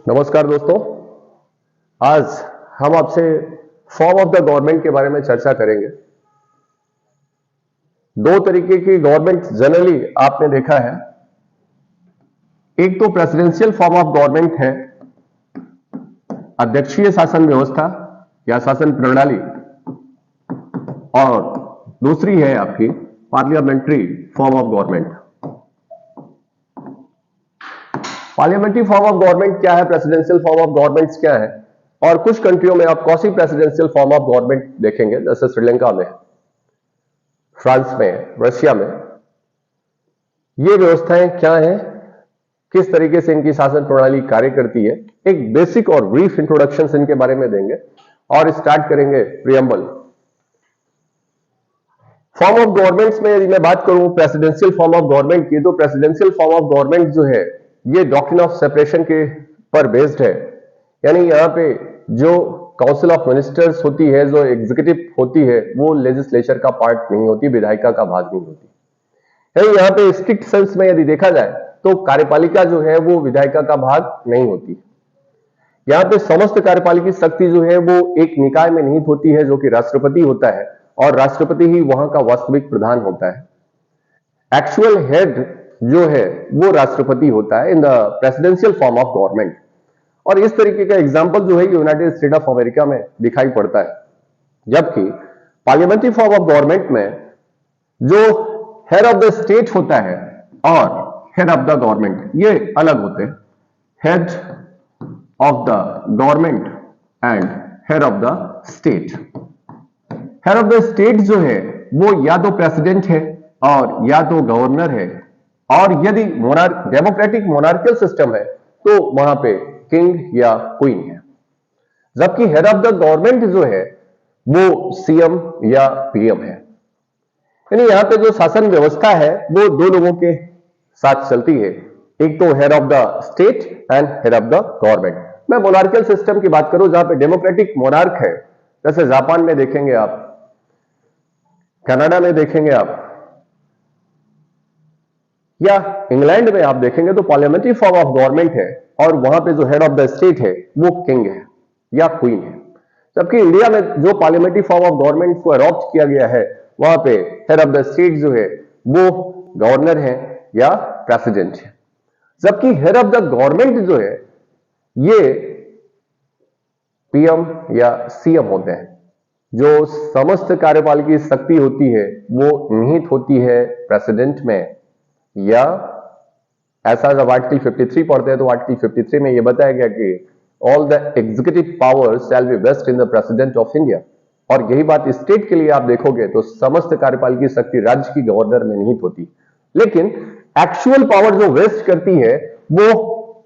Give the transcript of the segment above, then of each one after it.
नमस्कार दोस्तों। आज हम आपसे फॉर्म ऑफ द गवर्नमेंट के बारे में चर्चा करेंगे। दो तरीके की गवर्नमेंट जनरली आपने देखा है। एक तो प्रेसिडेंशियल फॉर्म ऑफ गवर्नमेंट है, अध्यक्षीय शासन व्यवस्था या शासन प्रणाली, और दूसरी है आपकी parliamentary form of government. Parliamentary form of government क्या है, प्रेसिडेंशियल फॉर्म ऑफ गवर्नमेंट क्या है, और कुछ कंट्रियों में आप quasi presidential form of government देखेंगे, जैसे श्रीलंका में, फ्रांस में, रशिया में। ये व्यवस्थाएं क्या हैं, किस तरीके से इनकी शासन प्रणाली कार्य करती है, एक बेसिक और ब्रीफ इंट्रोडक्शन इनके बारे में देंगे और स्टार्ट करेंगे प्रियम्बल। फॉर्म ऑफ गवर्नमेंट्स में यदि मैं बात करूं प्रेसिडेंशियल फॉर्म ऑफ गवर्नमेंट की, तो प्रेसिडेंशियल फॉर्म ऑफ गवर्नमेंट जो है ये डॉक्ट्रिन ऑफ सेपरेशन के पर बेस्ड है। यानी यहां पे जो काउंसिल ऑफ मिनिस्टर्स होती है, जो एग्जीक्यूटिव होती है, वो लेजिस्लेचर का पार्ट नहीं होती, विधायिका का भाग नहीं होती। यानी यहां पे स्ट्रिक्ट सेंस में यदि देखा जाए तो कार्यपालिका जो है वो विधायिका का भाग नहीं होती। यहां पे समस्त कार्यपालिकी शक्ति जो है वो एक निकाय में निहित होती है, जो कि राष्ट्रपति होता है, और राष्ट्रपति ही वहां का वास्तविक प्रधान होता है। एक्चुअल हेड जो है वो राष्ट्रपति होता है in the presidential form of government. और इस तरीके का एग्जांपल जो है यूनाइटेड स्टेट ऑफ अमेरिका में दिखाई पड़ता है। जबकि पार्लियामेंट्री फॉर्म ऑफ गवर्नमेंट में जो हेड ऑफ द स्टेट होता है और हेड ऑफ द गवर्नमेंट ये अलग होते हैं। Head of the government and head of the state. Head of the state जो है वो या तो प्रेसिडेंट है और या तो गवर्नर है, और यदि डेमोक्रेटिक मोनार्कियल सिस्टम है तो वहां पे किंग या क्वीन है। जबकि हेड ऑफ द गवर्नमेंट जो है वो सीएम या पीएम है। यानी यहां पे जो शासन व्यवस्था है वो दो लोगों के साथ चलती है, एक तो head of the state and head of the government. मैं मोनार्कियल सिस्टम की बात करूं जहां पे डेमोक्रेटिक मोनार्क है, जैसे जापान में देखेंगे आप, कनाडा में देखेंगे आप, या इंग्लैंड में आप देखेंगे तो पार्लियामेंट्री फॉर्म ऑफ गवर्नमेंट है और वहां पे जो हेड ऑफ द स्टेट है वो किंग है या क्वीन है। जबकि इंडिया में जो पार्लियामेंट्री फॉर्म ऑफ गवर्नमेंट को अडॉप्ट किया गया है वहां पे हेड ऑफ द स्टेट जो है वो गवर्नर है या प्रेसिडेंट है। जबकि हेड ऑफ द गवर्नमेंट जो है ये पीएम या सीएम होते हैं। जो समस्त कार्यपालिकी शक्ति होती है वो निहित होती है प्रेसिडेंट में, या ऐसा जब आर्टिकल 53 पढ़ते हैं तो आर्टिकल 53 में यह बताया गया कि all the executive powers shall be vest in the president of India. और यही बात स्टेट के लिए आप देखोगे तो समस्त कार्यपालिकी शक्ति राज्य की गवर्नर में निहित होती, लेकिन एक्चुअल पावर जो वेस्ट करती है वो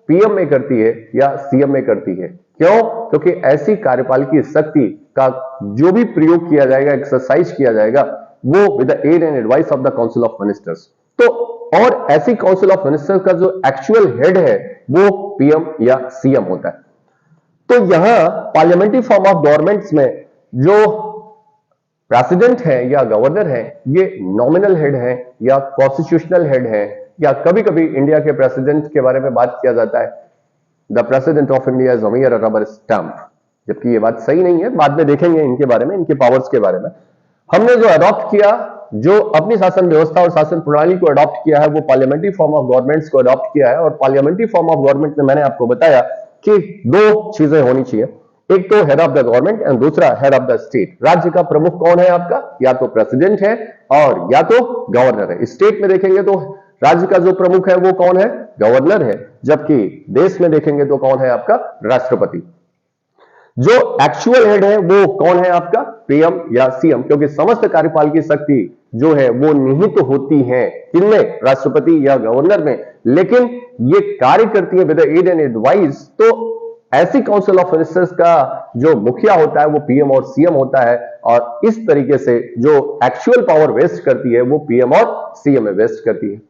पीएम में करती है या सीएम में करती है। क्यों? क्योंकि ऐसी कार्यपालिकी शक्ति का जो भी प्रयोग किया जाएगा, एक्सरसाइज किया जाएगा, वो with the aid and advice of the council of ministers. तो और ऐसी काउंसिल ऑफ मिनिस्टर्स का जो एक्चुअल हेड है वो पीएम या सीएम होता है। तो यहां पार्लियामेंट्री फॉर्म ऑफ गवर्नमेंट्स में जो प्रेसिडेंट है या गवर्नर है ये नॉमिनल हेड है या कॉन्स्टिट्यूशनल हेड है, या कभी कभी इंडिया के प्रेसिडेंट के बारे में बात किया जाता है the president of India is a mere rubber stamp, जबकि ये बात सही नहीं है। बाद में देखेंगे इनके बारे में, इनके पावर्स के बारे में। हमने जो अडॉप्ट किया, जो अपनी शासन व्यवस्था और शासन प्रणाली को अडॉप्ट किया है वो पार्लियामेंट्री फॉर्म ऑफ गवर्नमेंट्स को अडॉप्ट किया है। और पार्लियामेंट्री फॉर्म ऑफ गवर्नमेंट में मैंने आपको बताया कि दो चीजें होनी चाहिए, एक तो head of the government and दूसरा हेड ऑफ द स्टेट। राज्य का प्रमुख कौन है आपका? या तो प्रेसिडेंट है और या तो गवर्नर है। स्टेट में देखेंगे तो राज्य का जो प्रमुख है वो कौन है? गवर्नर है। जबकि देश में देखेंगे तो कौन है आपका? राष्ट्रपति। जो एक्चुअल हेड है वो कौन है आपका? पीएम या सीएम, क्योंकि समस्त कार्यपालिकी शक्ति जो है वो निहित होती है किनमें? राष्ट्रपति या गवर्नर में, लेकिन ये कार्य करती है विद एड एंड एडवाइस। तो ऐसी काउंसिल ऑफ मिनिस्टर्स का जो मुखिया होता है वो पीएम और सीएम होता है, और इस तरीके से जो एक्चुअल पावर वेस्ट करती है वो पीएम और सीएम में वेस्ट करती है।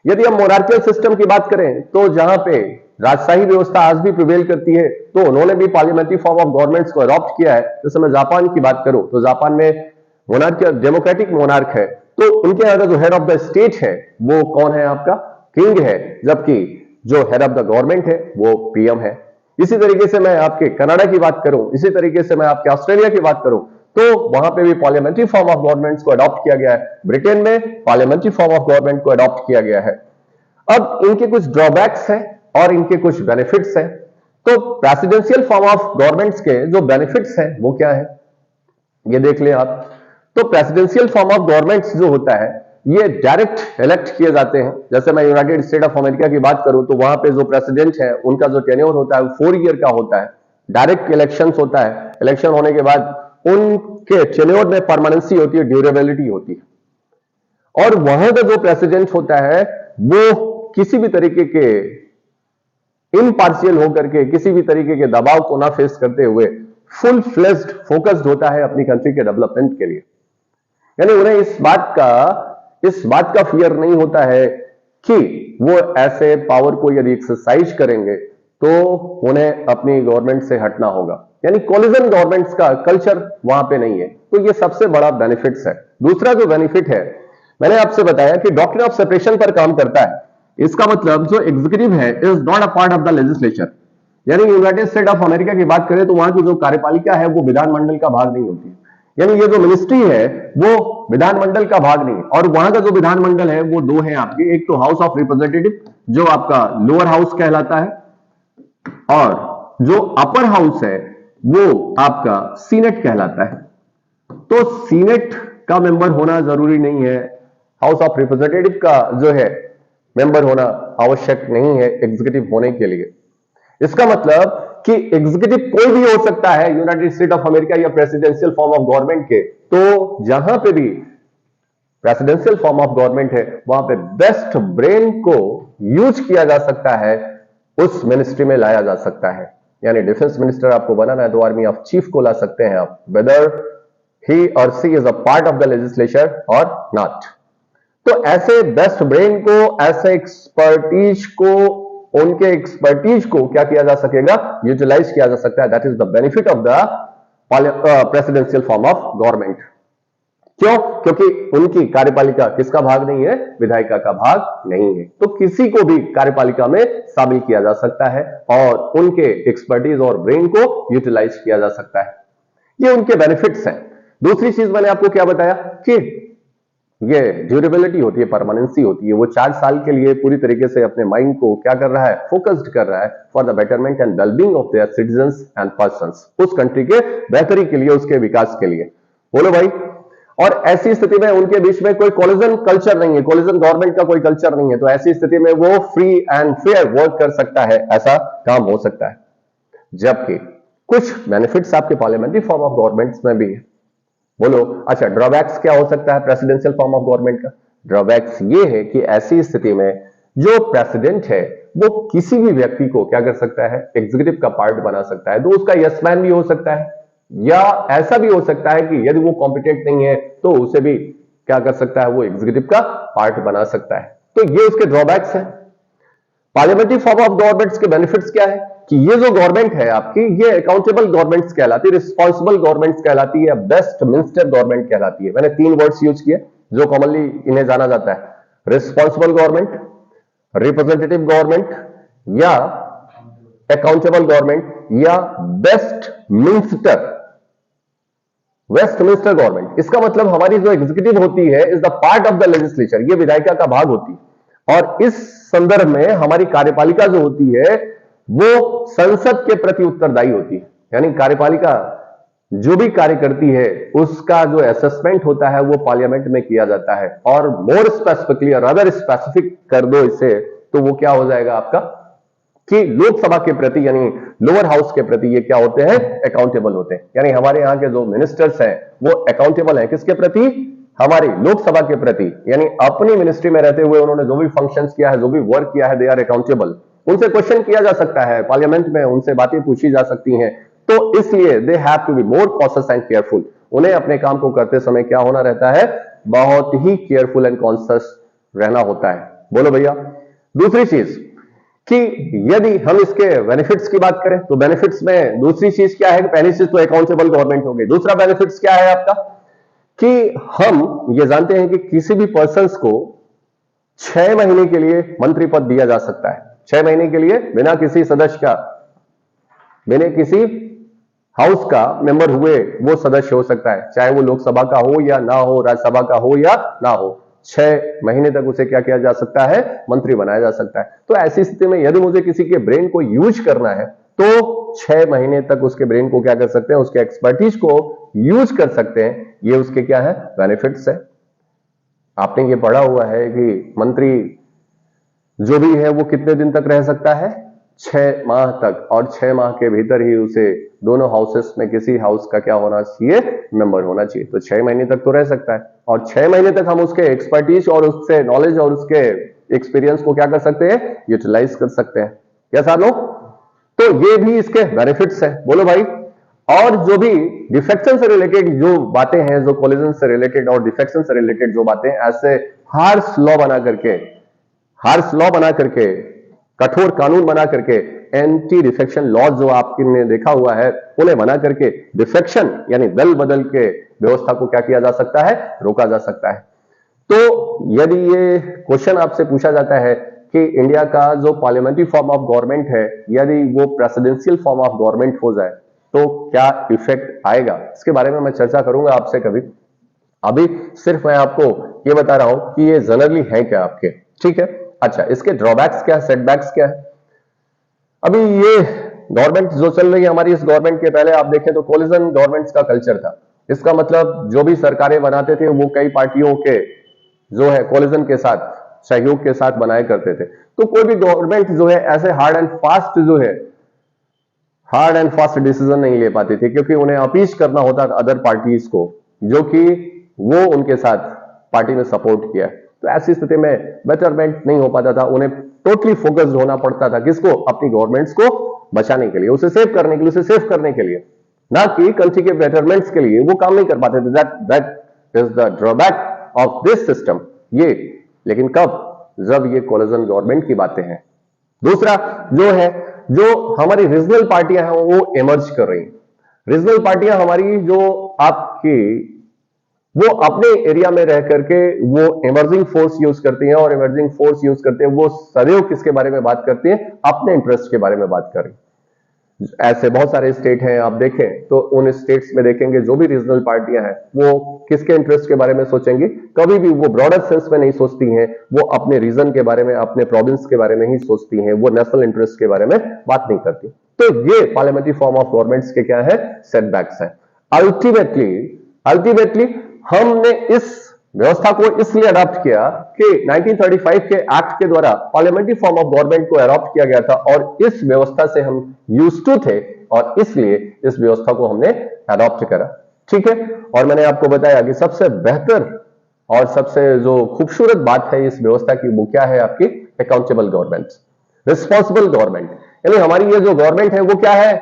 यदि हम मोनार्कियल सिस्टम की बात करें तो जहां पे राजशाही व्यवस्था आज भी प्रिवेल करती है, तो उन्होंने भी पार्लियामेंट्री फॉर्म ऑफ गवर्नमेंट्स को अडॉप्ट किया है। जैसे मैं जापान की बात करूं तो जापान में मोनार्कियल डेमोक्रेटिक मोनार्क है, तो उनके यहां का जो हेड ऑफ द स्टेट है वो कौन है आपका? किंग है। जबकि जो हेड ऑफ द गवर्नमेंट है वो पीएम है। इसी तरीके से मैं आपके कनाडा की बात करूं, इसी तरीके से मैं आपके ऑस्ट्रेलिया की बात करूं, तो वहां पे भी पार्लियामेंट्री फॉर्म ऑफ गवर्नमेंट को अडॉप्ट किया गया है। ब्रिटेन में पार्लियामेंट्री फॉर्म ऑफ गवर्नमेंट को अडॉप्ट किया गया है। अब इनके कुछ ड्रॉबैक्स हैं और इनके कुछ बेनिफिट्स हैं। तो प्रेसिडेंशियल फॉर्म ऑफ गवर्नमेंट्स के जो बेनिफिट्स हैं वो क्या है, ये देख लें आप। तो प्रेसिडेंशियल फॉर्म ऑफ गवर्नमेंट्स जो होता है ये डायरेक्ट इलेक्ट किए जाते हैं। जैसे मैं यूनाइटेड स्टेट ऑफ अमेरिका की बात करूं तो वहां पे जो प्रेसिडेंट है उनका जो टेन्योर होता है वो 4 ईयर का होता है। डायरेक्ट इलेक्शंस होता है, इलेक्शन होने के बाद उनके टेन्योर में परमानेंसी होती है, ड्यूरेबिलिटी होती है। और वहां का जो प्रेसिडेंट होता है वो किसी भी तरीके के इम्पार्शियल होकर के, किसी भी तरीके के दबाव को ना फेस करते हुए फुल फ्लेज्ड फोकस्ड होता है अपनी कंट्री के डेवलपमेंट के लिए। यानी उन्हें इस बात का फियर नहीं होता है कि वो ऐसे पावर को यदि एक्सरसाइज करेंगे तो उन्हें अपनी गवर्नमेंट से हटना होगा। यानी कोलिजन गवर्नमेंट्स का कल्चर वहां पे नहीं है। तो ये सबसे बड़ा बेनिफिट्स है। दूसरा जो बेनिफिट है, मैंने आपसे बताया कि डॉक्ट्रिन ऑफ सेपरेशन पर काम करता है। इसका मतलब जो एग्जीक्यूटिव है is not a part of the legislature. यानी यूनाइटेड स्टेट ऑफ अमेरिका की बात करें तो वहां की जो कार्यपालिका है वो विधानमंडल का भाग नहीं होती। यानी ये जो मिनिस्ट्री है वो विधानमंडल का भाग नहीं। और वहां का जो विधानमंडल है वो दो है आपके, एक तो हाउस ऑफ रिप्रेजेंटेटिव जो आपका लोअर हाउस कहलाता है, और जो अपर हाउस है वो आपका सीनेट कहलाता है। तो सीनेट का मेंबर होना जरूरी नहीं है, हाउस ऑफ रिप्रेजेंटेटिव का जो है मेंबर होना आवश्यक नहीं है एग्जीक्यूटिव होने के लिए। इसका मतलब कि एग्जीक्यूटिव कोई भी हो सकता है यूनाइटेड स्टेट ऑफ अमेरिका या प्रेसिडेंशियल फॉर्म ऑफ गवर्नमेंट के। तो जहां पे भी प्रेसिडेंशियल फॉर्म ऑफ गवर्नमेंट है वहां पे बेस्ट ब्रेन को यूज किया जा सकता है, उस मिनिस्ट्री में लाया जा सकता है। यानी डिफेंस मिनिस्टर आपको बनाना है तो आर्मी ऑफ चीफ को ला सकते हैं आप, वेदर ही और C is a part of the legislature or not. तो ऐसे बेस्ट ब्रेन को, ऐसे एक्सपर्टीज को, उनके एक्सपर्टीज को क्या किया जा सकेगा, यूटिलाइज किया जा सकता है। That is the benefit of the presidential form of government. क्यों? क्योंकि उनकी कार्यपालिका किसका भाग नहीं है, विधायिका का भाग नहीं है। तो किसी को भी कार्यपालिका में शामिल किया जा सकता है और उनके एक्सपर्टीज और ब्रेन को यूटिलाइज किया जा सकता है। ये उनके बेनिफिट्स हैं। दूसरी चीज मैंने आपको क्या बताया कि ये ड्यूरेबिलिटी होती है, परमानेंसी होती है। वो 4 साल के लिए पूरी तरीके से अपने माइंड को क्या कर रहा है, फोकस्ड कर रहा है for the betterment and wellbeing of their citizens and persons, उस कंट्री के बेहतरी के लिए, उसके विकास के लिए। बोलो भाई। और ऐसी स्थिति में उनके बीच में कोई कोलिजन कल्चर नहीं है, कोलिजन गवर्नमेंट का कोई कल्चर नहीं है। तो ऐसी स्थिति में वो फ्री एंड फेयर वर्क कर सकता है, ऐसा काम हो सकता है। जबकि कुछ बेनिफिट्स आपके पार्लियामेंट्री फॉर्म ऑफ गवर्नमेंट्स में भी है। बोलो। अच्छा, ड्रॉबैक्स क्या हो सकता है प्रेसिडेंशियल फॉर्म ऑफ गवर्नमेंट का? ड्रॉबैक्स ये है कि ऐसी स्थिति में जो प्रेसिडेंट है वो किसी भी व्यक्ति को क्या कर सकता है, एग्जीक्यूटिव का पार्ट बना सकता है। तो उसका यसमैन भी हो सकता है, या ऐसा भी हो सकता है कि यदि वो कॉम्पिटेंट नहीं है तो उसे भी क्या कर सकता है, वो एग्जीक्यूटिव का पार्ट बना सकता है। तो ये उसके ड्रॉबैक्स हैं। पार्लियामेंट्री फॉर्म ऑफ गवर्नमेंट्स के बेनिफिट्स क्या है कि ये जो गवर्नमेंट है आपकी, ये अकाउंटेबल गवर्नमेंट्स कहलाती है, रिस्पॉन्सिबल गवर्नमेंट्स कहलाती है, बेस्ट मिनिस्टर गवर्नमेंट कहलाती है। मैंने 3 वर्ड्स यूज किए जो कॉमनली इन्हें जाना जाता है, रिस्पॉन्सिबल गवर्नमेंट, रिप्रेजेंटेटिव गवर्नमेंट, या अकाउंटेबल गवर्नमेंट, या बेस्ट मिनिस्टर, वेस्टमिंस्टर गवर्नमेंट। इसका मतलब हमारी जो एग्जीक्यूटिव होती है is the part of the legislature, ये विधायिका का भाग होती है। और इस संदर्भ में हमारी कार्यपालिका जो होती है वो संसद के प्रति उत्तरदायी होती है। यानी कार्यपालिका जो भी कार्य करती है उसका जो असेसमेंट होता है वो पार्लियामेंट में किया जाता है। और मोर स्पेसिफिकली और अगर स्पेसिफिक कर दो इसे तो वो क्या हो जाएगा आपका कि लोकसभा के प्रति यानी लोअर हाउस के प्रति ये क्या होते हैं, अकाउंटेबल होते हैं। यानी हमारे यहाँ के जो मिनिस्टर्स हैं वो अकाउंटेबल हैं किसके प्रति, हमारी लोकसभा के प्रति। यानी अपनी मिनिस्ट्री में रहते हुए उन्होंने जो भी फंक्शंस किया है, जो भी वर्क किया है, दे आर अकाउंटेबल। उनसे क्वेश्चन किया जा सकता है पार्लियामेंट में, उनसे बातें पूछी जा सकती हैं। तो इसलिए they have to be more cautious and careful. उन्हें अपने काम को करते समय क्या होना रहता है, बहुत ही केयरफुल एंड कॉन्शियस रहना होता है। बोलो भैया। दूसरी चीज कि यदि हम इसके बेनिफिट्स की बात करें तो बेनिफिट्स में दूसरी चीज क्या है, पहली चीज तो अकाउंटेबल गवर्नमेंट हो गई। दूसरा बेनिफिट्स क्या है आपका कि हम ये जानते हैं कि किसी भी पर्सन्स को 6 महीने के लिए मंत्री पद दिया जा सकता है। 6 महीने के लिए बिना किसी सदस्य का बिना किसी हाउस का मेंबर हुए वो सदस्य हो सकता है, चाहे वो लोकसभा का हो या ना हो, राज्यसभा का हो या ना हो। 6 महीने तक उसे क्या किया जा सकता है, मंत्री बनाया जा सकता है। तो ऐसी स्थिति में यदि मुझे किसी के ब्रेन को यूज करना है तो 6 महीने तक उसके ब्रेन को क्या कर सकते हैं, उसके एक्सपर्टीज को यूज कर सकते हैं। ये उसके क्या है, बेनिफिट्स है। आपने ये पढ़ा हुआ है कि मंत्री जो भी है वो कितने दिन तक रह सकता है, 6 माह तक, और 6 माह के भीतर ही उसे दोनों हाउसेस में किसी हाउस का क्या होना चाहिए, मेंबर होना चाहिए। तो 6 महीने तक तो रह सकता है, और 6 महीने तक हम उसके एक्सपर्टीज और उससे नॉलेज और उसके एक्सपीरियंस को क्या कर सकते हैं, यूटिलाइज कर सकते हैं। क्या सालों, तो ये भी इसके बेनिफिट्स हैं। बोलो भाई। और जो भी डिफेक्शन से रिलेटेड जो बातें हैं, जो कोलिजन से रिलेटेड और डिफेक्शन से रिलेटेड जो बातें, ऐसे हार्श लॉ बना करके कठोर कानून बना करके, एंटी डिफेक्शन लॉ जो आपने देखा हुआ है, उन्हें बना करके डिफेक्शन यानी दल बदल के व्यवस्था को क्या किया जा सकता है, रोका जा सकता है। तो यदि ये क्वेश्चन आपसे पूछा जाता है कि इंडिया का जो पार्लियामेंट्री फॉर्म ऑफ गवर्नमेंट है, यदि वो प्रेसिडेंशियल फॉर्म ऑफ गवर्नमेंट हो जाए तो क्या इफेक्ट आएगा, इसके बारे में मैं चर्चा करूंगा आपसे कभी। अभी सिर्फ मैं आपको ये बता रहा हूं कि ये जनरली है क्या आपके, ठीक है। अच्छा, इसके ड्रॉबैक्स क्या, सेटबैक्स क्या है। अभी ये गवर्नमेंट जो चल रही है हमारी, इस गवर्नमेंट के पहले आप देखें तो कोलिजन गवर्नमेंट्स का कल्चर था। इसका मतलब जो भी सरकारें बनाते थे वो कई पार्टियों के जो है कोलिजन के साथ, सहयोग के साथ बनाए करते थे। तो कोई भी गवर्नमेंट जो है ऐसे हार्ड एंड फास्ट डिसीजन नहीं ले पाती थी, क्योंकि उन्हें अपीच करना होता था अदर पार्टीज को, जो कि वो उनके साथ पार्टी ने सपोर्ट किया। तो ऐसी स्थिति में बेटरमेंट नहीं हो पाता था, उन्हें टोटली फोकस्ड होना पड़ता था किसको, अपनी गवर्नमेंट्स को बचाने के लिए, उसे सेव करने के लिए, उसे सेव करने के लिए, ना कि कंट्री के बेटरमेंट्स के लिए। वो काम नहीं कर पाते थे। That is the drawback of this system. ये लेकिन कब, जब ये कोलिजन गवर्नमेंट की बातें हैं। दूसरा जो है, जो हमारी रीजनल पार्टियां हैं वो इमर्ज कर रही हैं। रीजनल पार्टियां हमारी जो आपकी, वो अपने एरिया में रह करके वो इमर्जिंग फोर्स यूज करती हैं, और इमर्जिंग फोर्स यूज करते हैं वो सदैव किसके बारे में बात करती हैं, अपने इंटरेस्ट के बारे में बात कर रही हैं। ऐसे बहुत सारे स्टेट हैं, आप देखें तो उन स्टेट्स में देखेंगे जो भी रीजनल पार्टियां हैं वो किसके इंटरेस्ट के बारे में सोचेंगी, कभी भी वो ब्रॉडर सेंस में नहीं सोचती हैं, वो अपने रीजन के बारे में, अपने प्रोविंस के बारे में ही सोचती हैं, वो नेशनल इंटरेस्ट के बारे में बात नहीं करती। तो ये पार्लियामेंट्री फॉर्म ऑफ गवर्नमेंट्स के क्या है, सेटबैक्स है। अल्टीमेटली हमने इस व्यवस्था को इसलिए अडॉप्ट किया कि 1935 के एक्ट के द्वारा पार्लियामेंट्री फॉर्म ऑफ गवर्नमेंट को अडॉप्ट किया गया था, और इस व्यवस्था से हम यूज्ड टू थे, और इसलिए इस व्यवस्था को हमने अडॉप्ट करा, ठीक है। और मैंने आपको बताया कि सबसे बेहतर और सबसे जो खूबसूरत बात है इस व्यवस्था की, वो क्या है, आपकी अकाउंटेबल गवर्नमेंट, रिस्पॉन्सिबल गवर्नमेंट। यानी हमारी ये जो गवर्नमेंट है वो क्या है,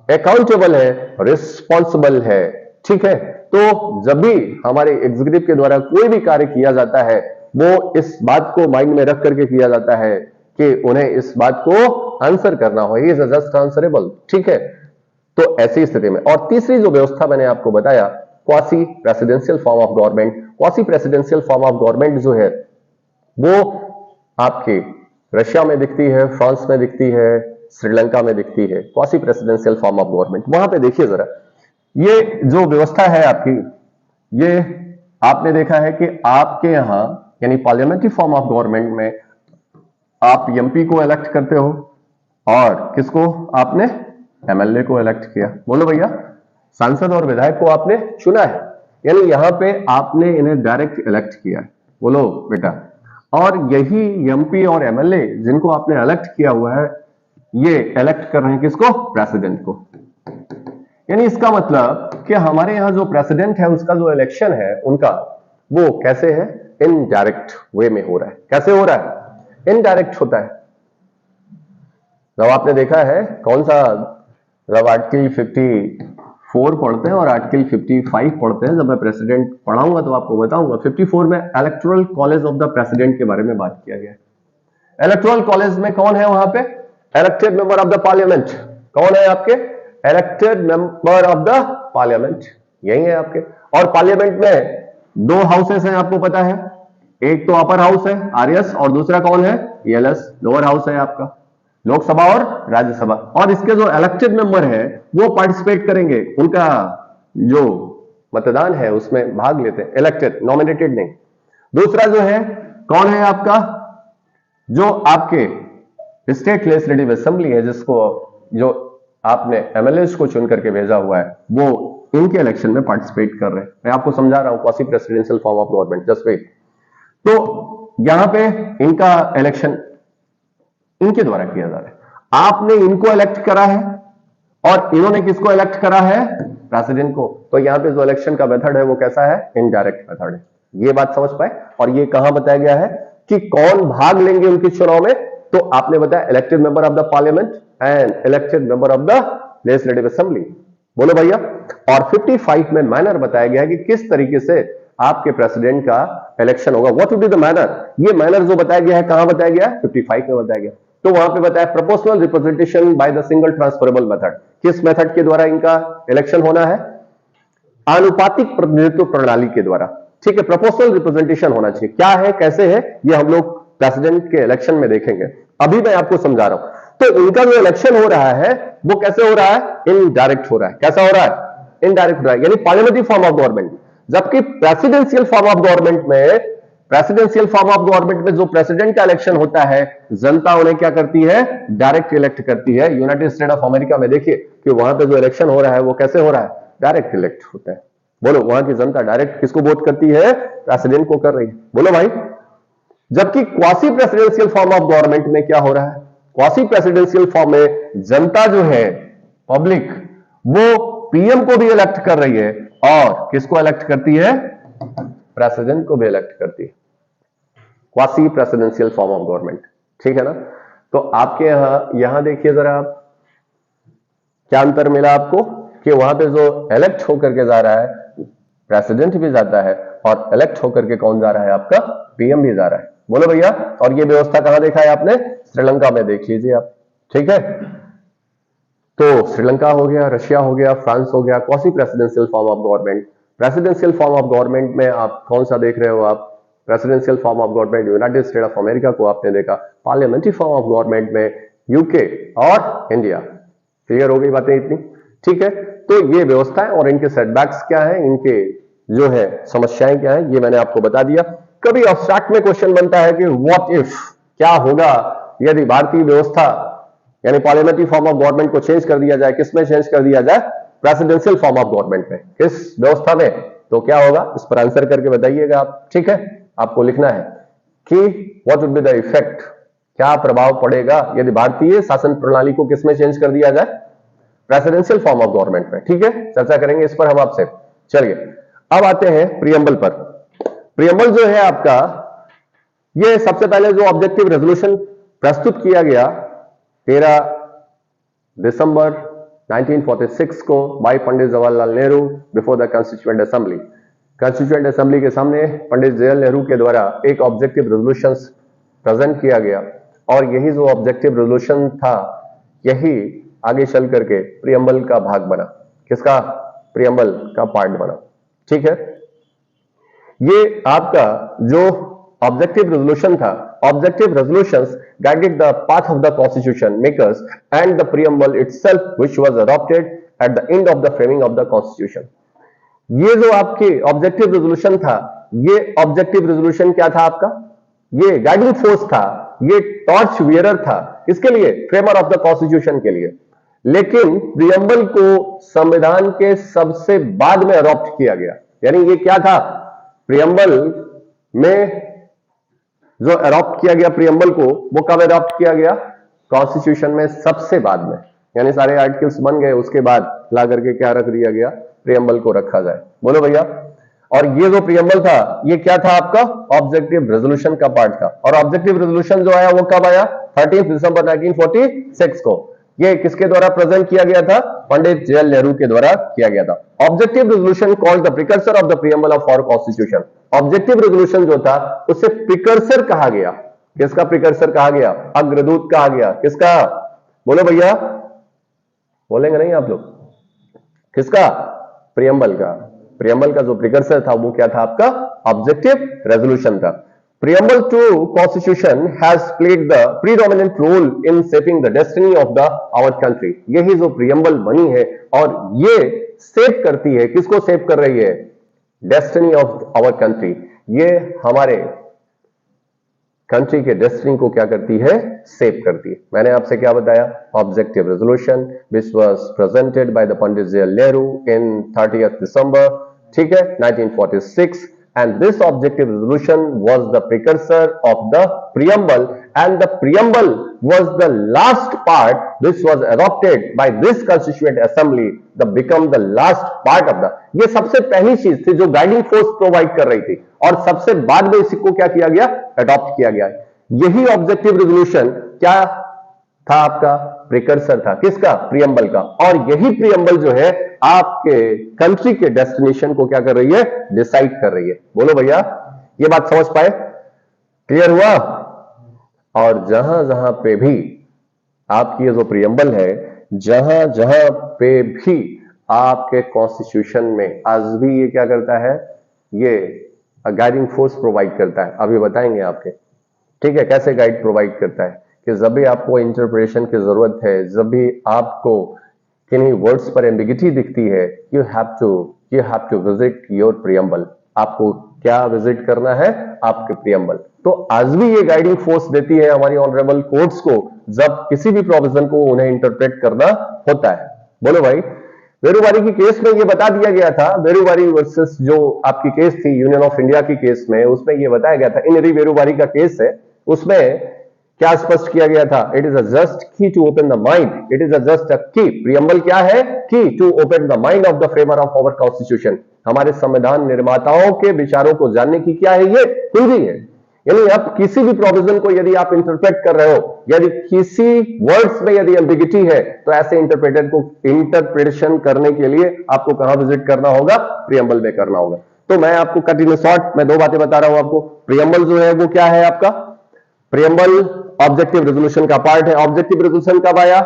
अकाउंटेबल है, रिस्पॉन्सिबल है, ठीक है। तो जब भी हमारे एग्जीक्यूटिव के द्वारा कोई भी कार्य किया जाता है, वो इस बात को माइंड में रख करके किया जाता है कि उन्हें इस बात को आंसर करना हो, ही इज जस्ट आंसरेबल, ठीक है। तो ऐसी स्थिति में, और तीसरी जो व्यवस्था मैंने आपको बताया, quasi presidential form of government. Quasi presidential form of government जो है वो आपकी रशिया में दिखती है, फ्रांस में दिखती है, श्रीलंका में दिखती है, quasi presidential form of government. वहां पे देखिए जरा, ये जो व्यवस्था है आपकी, ये आपने देखा है कि आपके यहां यानी पार्लियामेंट्री फॉर्म ऑफ गवर्नमेंट में आप एमपी को इलेक्ट करते हो, और किसको आपने, एमएलए को इलेक्ट किया। बोलो भैया, सांसद और विधायक को आपने चुना है, यानी यहां पे आपने इन्हें डायरेक्ट इलेक्ट किया है। बोलो बेटा, और यही एमपी और एमएलए जिनको आपने इलेक्ट किया हुआ है, ये इलेक्ट कर रहे हैं किसको, प्रेसिडेंट को। यानी इसका मतलब कि हमारे यहां जो प्रेसिडेंट है उसका जो इलेक्शन है उनका, वो कैसे है, इनडायरेक्ट वे में हो रहा है। कैसे हो रहा है, इनडायरेक्ट होता है। जब आपने देखा है कौन सा, जब आर्टिकल 54 पढ़ते हैं और आर्टिकल 55 पढ़ते हैं, जब मैं प्रेसिडेंट पढ़ाऊंगा तो आपको बताऊंगा। 54 में electoral college of the president के बारे में बात किया गया है। इलेक्टोरल कॉलेज में कौन है, वहां पे elected member of the parliament. कौन है आपके, elected member of the parliament, यही है आपके। और पार्लियामेंट में 2 हाउसेस हैं, आपको पता है, एक तो अपर हाउस है आरएस, और दूसरा कौन है, एलएस, लोअर हाउस है आपका। लोकसभा और राज्यसभा, और इसके जो इलेक्टेड मेंबर है वो पार्टिसिपेट करेंगे, उनका जो मतदान है उसमें भाग लेते हैं, इलेक्टेड, नॉमिनेटेड नहीं। दूसरा जो है कौन है आपका, जो आपके स्टेट लेजिस्लेटिव असेंबली है, जिसको जो आपने एमएलए को चुन करके भेजा हुआ है, वो इनके इलेक्शन में पार्टिसिपेट कर रहे हैं। मैं आपको समझा रहा हूं, quasi presidential form of government, just wait. तो यहां पे इनका इलेक्शन इनके द्वारा किया जा रहा है। आपने इनको इलेक्ट करा है और इन्होंने किसको इलेक्ट करा है, प्रेसिडेंट को। तो यहां पे जो इलेक्शन का मेथड है वो कैसा है, इनडायरेक्ट मेथड है। ये बात समझ पाए। और ये कहां बताया गया है कि कौन भाग लेंगे उनके चुनाव में, तो आपने बताया elected member of the parliament and elected member of the legislative assembly, बोलो भैया। और 55 में मैनर बताया गया है कि किस तरीके से आपके प्रेसिडेंट का इलेक्शन होगा, what will be the manner. ये मैनर जो बताया गया है कहां बताया गया है, 55 में बताया गया। तो वहां पे बताया proportional representation by the single transferable method. किस मेथड के द्वारा इनका इलेक्शन होना है, आनुपातिक प्रतिनिधित्व प्रणाली के द्वारा, ठीक है। प्रोपोर्शनल रिप्रेजेंटेशन होना चाहिए, क्या है कैसे है ये हम लोग प्रेसिडेंट के इलेक्शन में देखेंगे, अभी मैं आपको समझा रहा हूं। तो इनका जो इलेक्शन हो रहा है वो कैसे हो रहा है, इनडायरेक्ट हो रहा है। कैसा हो रहा है, इनडायरेक्ट हो रहा है, यानी पार्लियामेंट्री फॉर्म ऑफ गवर्नमेंट। जबकि प्रेसिडेंशियल फॉर्म ऑफ गवर्नमेंट में, प्रेसिडेंशियल फॉर्म ऑफ गवर्नमेंट में जो प्रेसिडेंट का इलेक्शन होता है, जनता उन्हें क्या करती है, डायरेक्ट इलेक्ट करती है। यूनाइटेड स्टेट ऑफ अमेरिका में देखिए कि वहां पे जो इलेक्शन हो रहा है वो कैसे हो रहा है, डायरेक्ट इलेक्ट होता है। बोलो, वहां की जनता डायरेक्ट किसको वोट करती है, प्रेसिडेंट को कर रही है, बोलो भाई। जबकि quasi presidential form of government में क्या हो रहा है, क्वासी प्रेसिडेंशियल फॉर्म में जनता जो है, पब्लिक, वो पीएम को भी इलेक्ट कर रही है और किसको इलेक्ट करती है, प्रेसिडेंट को भी इलेक्ट करती है। Quasi presidential form of government, ठीक है ना। तो आपके यहां देखिए जरा आप, क्या अंतर मिला आपको कि वहां पे जो इलेक्ट होकर के जा रहा है, प्रेसिडेंट भी जाता है, और इलेक्ट होकर के कौन जा रहा है, आपका पीएम भी जा रहा है, बोलो भैया। और ये व्यवस्था कहां देखा है आपने, श्रीलंका में देख लीजिए आप, ठीक है। तो श्रीलंका हो गया, रशिया हो गया, फ्रांस हो गया, quasi presidential form of government. Presidential form of government में आप कौन सा देख रहे हो, आप presidential form of government United state of America को आपने देखा, पार्लियामेंट्री फॉर्म ऑफ गवर्नमेंट में यूके और इंडिया। क्लियर हो गई बातें इतनी, ठीक है। तो ये व्यवस्था है और इनके सेटबैक्स क्या है, इनके जो है समस्याएं क्या है, ये मैंने आपको बता दिया। कभी अब्स्ट्रैक्ट में क्वेश्चन बनता है कि व्हाट इफ, क्या होगा यदि भारतीय व्यवस्था यानी पार्लियामेंट्री फॉर्म ऑफ गवर्नमेंट को चेंज कर दिया जाए, किसमें चेंज कर दिया जाए, प्रेसिडेंशियल फॉर्म ऑफ गवर्नमेंट में, किस व्यवस्था में, तो क्या होगा, इस पर आंसर करके बताइएगा आप, ठीक है। आपको लिखना है कि what would be the effect, क्या प्रभाव पड़ेगा यदि भारतीय शासन प्रणाली को किसमें चेंज कर दिया जाए, प्रेसिडेंशियल फॉर्म ऑफ गवर्नमेंट में, ठीक है। चर्चा करेंगे इस पर हम आपसे। चलिए अब आते हैं प्रियम्बल पर। प्रियम्बल जो है आपका, ये सबसे पहले जो ऑब्जेक्टिव रेजोल्यूशन प्रस्तुत किया गया 13 दिसंबर 1946 को by Pandit Jawaharlal Nehru before the constituent assembly. Constituent assembly के सामने पंडित जवाहरलाल नेहरू के द्वारा एक ऑब्जेक्टिव रेजोल्यूशन प्रेजेंट किया गया, और यही जो ऑब्जेक्टिव रेजोल्यूशन था, यही आगे चल करके प्रियम्बल का भाग बना। किसका, प्रियम्बल का पार्ट बना, ठीक है। ये आपका जो ऑब्जेक्टिव रेजोल्यूशन था, objective resolutions guided the path of the constitution makers and the preamble itself which was adopted at the end of the framing of the constitution. ये जो आपके ऑब्जेक्टिव रेजोल्यूशन था, ये ऑब्जेक्टिव रेजोल्यूशन क्या था आपका, ये गाइडिंग फोर्स था, ये टॉर्च वियरर था, किसके लिए, फ्रेमर ऑफ द कॉन्स्टिट्यूशन के लिए। लेकिन प्रियम्बल को संविधान के सबसे बाद में अडॉप्ट किया गया, यानी ये क्या था, प्रियम्बल में जो अडॉप्ट किया गया प्रियम्बल को, वो कब अडॉप्ट किया गया, कॉन्स्टिट्यूशन में सबसे बाद में, यानी सारे आर्टिकल्स बन गए उसके बाद ला करके क्या रख दिया गया, प्रियम्बल को रखा जाए, बोलो भैया। और ये जो प्रियम्बल था, ये क्या था आपका, ऑब्जेक्टिव रेजोल्यूशन का पार्ट था। और ऑब्जेक्टिव रेजोल्यूशन जो आया वो कब आया, 13 दिसंबर 1946 को। ये किसके द्वारा प्रेजेंट किया गया था, पंडित जवाहरलाल नेहरू के द्वारा किया गया था। Objective resolution called the precursor of the preamble of our constitution. Objective resolution जो था उसे प्रिकर्सर कहा गया। किसका प्रिकर्सर कहा गया, अग्रदूत कहा गया, किसका, बोलो भैया, बोलेंगे नहीं आप लोग, किसका, प्रियम्बल का। प्रियम्बल का जो प्रिकर्सर था वो क्या था आपका, ऑब्जेक्टिव रेजोल्यूशन था। Preamble to Constitution has played the predominant role in shaping the destiny of our country. यही जो preamble बनी है और ये shape करती है, किसको shape कर रही है? Destiny of our country. ये हमारे कंट्री के डेस्टिनी को क्या करती है? सेव करती है। मैंने आपसे क्या बताया? Objective resolution which was presented by the Pandit Jawaharlal Nehru in 30th दिसंबर, ठीक है, 1946, and this objective resolution was the precursor of the preamble, and the preamble was the last part which was adopted by this constituent assembly, the become the last part of the, ये सबसे पहली चीज थी जो guiding force provide कर रही थी और सबसे बाद में इसी को क्या किया गया? अडॉप्ट किया गया। यही ऑब्जेक्टिव रेजोल्यूशन क्या था? आपका प्रिकर्सर था। किसका? प्रियम्बल का। और यही प्रियम्बल जो है आपके कंट्री के डेस्टिनेशन को क्या कर रही है? डिसाइड कर रही है। बोलो भैया, ये बात समझ पाए? क्लियर हुआ? और जहां जहां पे भी आपकी ये जो प्रियम्बल है, जहां जहां पे भी आपके कॉन्स्टिट्यूशन में आज भी ये क्या करता है? ये गाइडिंग फोर्स प्रोवाइड करता है। अभी बताएंगे आपके, ठीक है, कैसे गाइड प्रोवाइड करता है कि जब भी आपको इंटरप्रिटेशन की जरूरत है, जब भी आपको किन्हीं वर्ड्स पर एम्बिगिटी दिखती है, you have to visit your preamble. आपको क्या विजिट करना है? आपके प्रियम्बल। तो आज भी ये गाइडिंग फोर्स देती है हमारी ऑनरेबल कोर्ट्स को जब किसी भी प्रोविजन को उन्हें इंटरप्रेट करना होता है। बोलो भाई, वेरुवारी की केस में ये बता दिया गया था, वेरुवारी वर्सेस जो आपकी केस थी यूनियन ऑफ इंडिया की केस में, उसमें ये बताया गया था, इन री वेरुवारी का केस है, उसमें क्या स्पष्ट किया गया था? It is a just key to open the mind, it is a just a key. Preamble क्या है? Key to open the mind of the framer of our constitution. हमारे संविधान निर्माताओं के विचारों को जानने की क्या है? ये कुंजी है। यानी आप किसी भी प्रोविजन को यदि आप इंटरप्रेट कर रहे हो, यदि किसी वर्ड्स में यदि एम्बिगिटी है, तो ऐसे इंटरप्रेटर को इंटरप्रिटेशन करने के लिए आपको कहां विजिट करना होगा? प्रियम्बल में करना होगा। तो मैं आपको कट इन शॉर्ट में दो बातें बता रहा हूं आपको। प्रियम्बल जो है वो क्या है आपका? प्रियम्बल ऑब्जेक्टिव रेजोल्यूशन का पार्ट है। ऑब्जेक्टिव रेजोल्यूशन कब आया?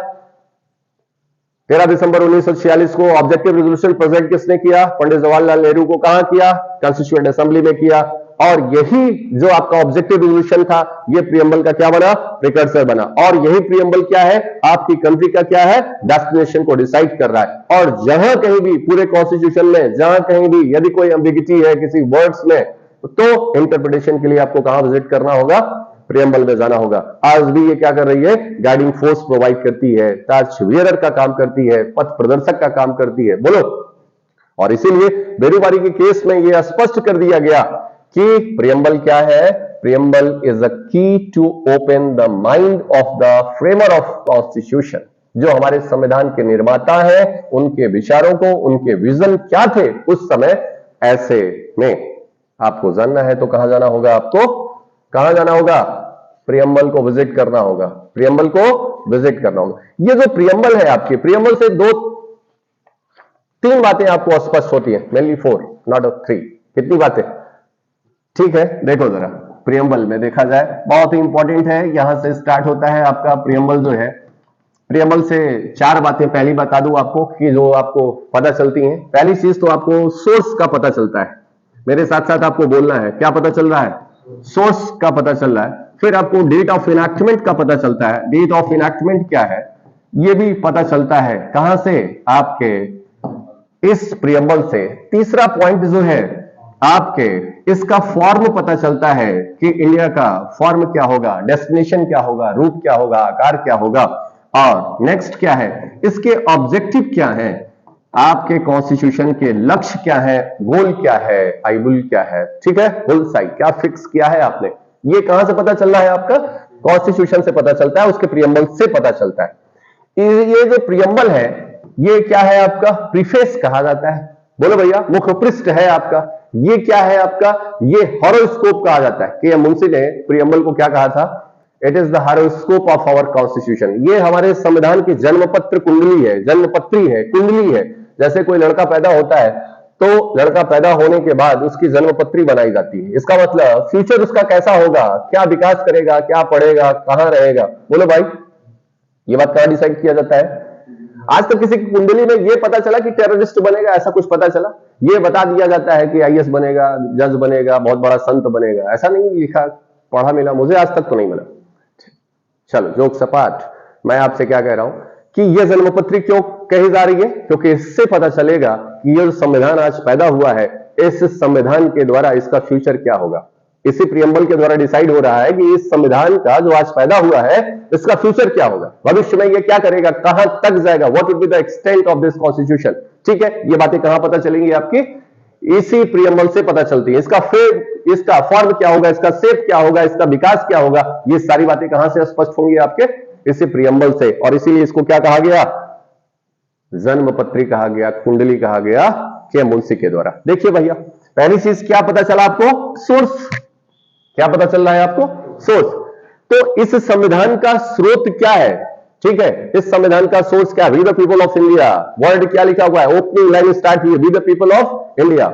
13 दिसंबर 1946 को ऑब्जेक्टिव रेजोल्यूशन प्रेजेंट किसने किया? पंडित जवाहरलाल नेहरू को। कहां किया? कॉन्स्टिट्यूएंट असेंबली में किया। और यही जो आपका ऑब्जेक्टिव रेजोल्यूशन था, ये प्रियम्बल का क्या बना? प्रिकर्सर बना। और यही प्रियम्बल क्या है? आपकी कंट्री का क्या है? डेस्टिनेशन को डिसाइड कर रहा है। और जहां कहीं भी पूरे कॉन्स्टिट्यूशन में जहां कहीं भी यदि कोई एम्बिगिटी है किसी वर्ड्स में, तो इंटरप्रिटेशन के लिए आपको कहां विजिट करना होगा? प्रियम्बल में जाना होगा। आज भी ये क्या कर रही है? गाइडिंग फोर्स प्रोवाइड करती है, टार्च बियरर का काम करती है, पथ प्रदर्शक का काम करती है। बोलो। और इसीलिए वेरुवारी के केस में यह स्पष्ट कर दिया गया कि प्रियम्बल क्या है? Preamble is a key to open the mind of the framer of constitution. जो हमारे संविधान के निर्माता हैं, उनके विचारों को, उनके विजन क्या थे उस समय, ऐसे में आपको जानना है तो कहां जाना होगा? आपको कहां जाना होगा? प्रियम्बल को विजिट करना होगा। प्रियम्बल को विजिट करना होगा। ये जो प्रियम्बल है आपकी, प्रियम्बल से तीन बातें आपको स्पष्ट होती है, मेनली 4 नॉट 3। कितनी बातें? ठीक है, देखो जरा प्रियम्बल में देखा जाए, बहुत ही इंपॉर्टेंट है। यहां से स्टार्ट होता है आपका प्रियम्बल जो है। प्रियम्बल से 4 बातें पहली बता दूं आपको कि जो आपको पता चलती हैं। पहली चीज तो आपको सोर्स का पता चलता है। मेरे साथ साथ आपको बोलना है, क्या पता चल रहा है? सोर्स का पता चल रहा है। फिर आपको डेट ऑफ इनैक्टमेंट का पता चलता है। डेट ऑफ इनैक्टमेंट क्या है ये भी पता चलता है। कहां से? आपके इस प्रियम्बल से। तीसरा पॉइंट जो है आपके, इसका फॉर्म पता चलता है कि इंडिया का फॉर्म क्या होगा, डेस्टिनेशन क्या होगा, रूप क्या होगा, आकार क्या होगा। और नेक्स्ट क्या है? इसके ऑब्जेक्टिव क्या है, आपके कॉन्स्टिट्यूशन के लक्ष्य क्या है, गोल क्या है, आइबुल क्या है, ठीक है, बुल साई क्या फिक्स किया है आपने। ये कहां से पता चल रहा है? आपका कॉन्स्टिट्यूशन से पता चलता है, उसके प्रियम्बल से पता चलता है। ये जो प्रियम्बल है ये क्या है? आपका प्रीफेस कहा जाता है। बोलो भैया, मुख पृष्ठ है आपका। ये क्या है आपका? ये हॉरोस्कोप कहा जाता है। के.एम. मुंशी ने प्रियम्बल को क्या कहा था? It is the horoscope of our constitution. ये हमारे संविधान की जन्मपत्र कुंडली है, जन्मपत्री है, कुंडली है। जैसे कोई लड़का पैदा होता है तो लड़का पैदा होने के बाद उसकी जन्मपत्री बनाई जाती है। इसका मतलब फ्यूचर उसका कैसा होगा, क्या विकास करेगा, क्या पढ़ेगा, कहां रहेगा। बोलो भाई, ये बात कहां डिसाइड किया जाता है? आज तक किसी की कुंडली में ये पता चला कि टेररिस्ट बनेगा, ऐसा कुछ पता चला? ये बता दिया जाता है कि आईएएस बनेगा, जज बनेगा, बहुत बड़ा संत बनेगा, ऐसा नहीं लिखा पढ़ा मिला, मुझे आज तक तो नहीं मिला। चलो जोक सपाट, मैं आपसे क्या कह रहा हूं कि यह जन्मपत्री क्यों कही जा रही है, क्योंकि इससे पता चलेगा कि यह संविधान आज पैदा हुआ है, इस संविधान के द्वारा इसका फ्यूचर क्या होगा। इसी प्रियम्बल के द्वारा डिसाइड हो रहा है कि इस संविधान का जो आज पैदा हुआ है इसका फ्यूचर क्या होगा, भविष्य में ये क्या करेगा, कहां तक जाएगा, what will be the extent of this constitution. ठीक है, ये बातें कहां पता चलेंगी आपकी, इसी प्रियम्बल से पता चलती है। इसका फॉर्म क्या होगा, इसका शेप क्या होगा, इसका विकास क्या होगा, ये सारी बातें कहां से स्पष्ट होंगी आपके, इसी प्रियम्बल से। और इसीलिए इसको क्या कहा गया, जन्मपत्री कहा गया, कुंडली कहा गया, के मुंशी के द्वारा। देखिए भैया, पहली चीज क्या पता चला आपको, सोर्स। क्या पता चल रहा है आपको, सोर्स। तो इस संविधान का स्रोत क्या है, ठीक है, इस संविधान का सोर्स क्या, we the people of India. Word क्या लिखा हुआ है, ओपनिंग लाइन स्टार्ट हुई, we the people of India,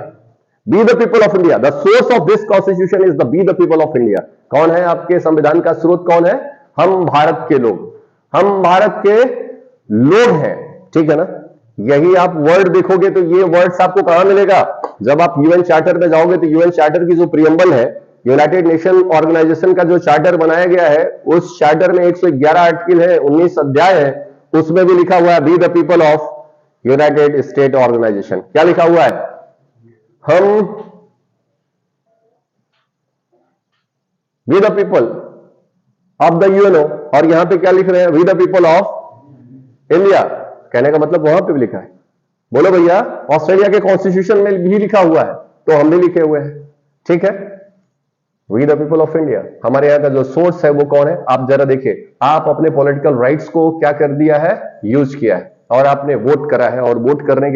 be the people of India. The source of this constitution is the be the people of India. कौन है आपके संविधान का स्रोत, कौन है, हम भारत के लोग, हम भारत के लोग हैं, ठीक है ना। यही आप वर्ड देखोगे तो ये वर्ड्स आपको कहां मिलेगा, जब आप यूएन चार्टर में जाओगे तो यूएन चार्टर की जो प्रियम्बल है, यूनाइटेड नेशन ऑर्गेनाइजेशन का जो चार्टर बनाया गया है, उस चार्टर में 111 आर्टिकल है, 19 अध्याय है, उसमें भी लिखा हुआ है be the people of united state organisation. क्या लिखा हुआ है, हम we the people of the UNO, और यहां पे क्या लिख रहे हैं, we the people of India. कहने का मतलब वहां पे भी लिखा है, बोलो भैया, ऑस्ट्रेलिया के कॉन्स्टिट्यूशन में भी लिखा हुआ है, तो हम भी लिखे हुए हैं, ठीक है, we the people of India. हमारे यहां का जो सोर्स है वो कौन है, आप जरा देखिए, आप अपने पॉलिटिकल राइट्स को क्या कर दिया है, यूज किया है, और आपने वोट करा है, और वोट करने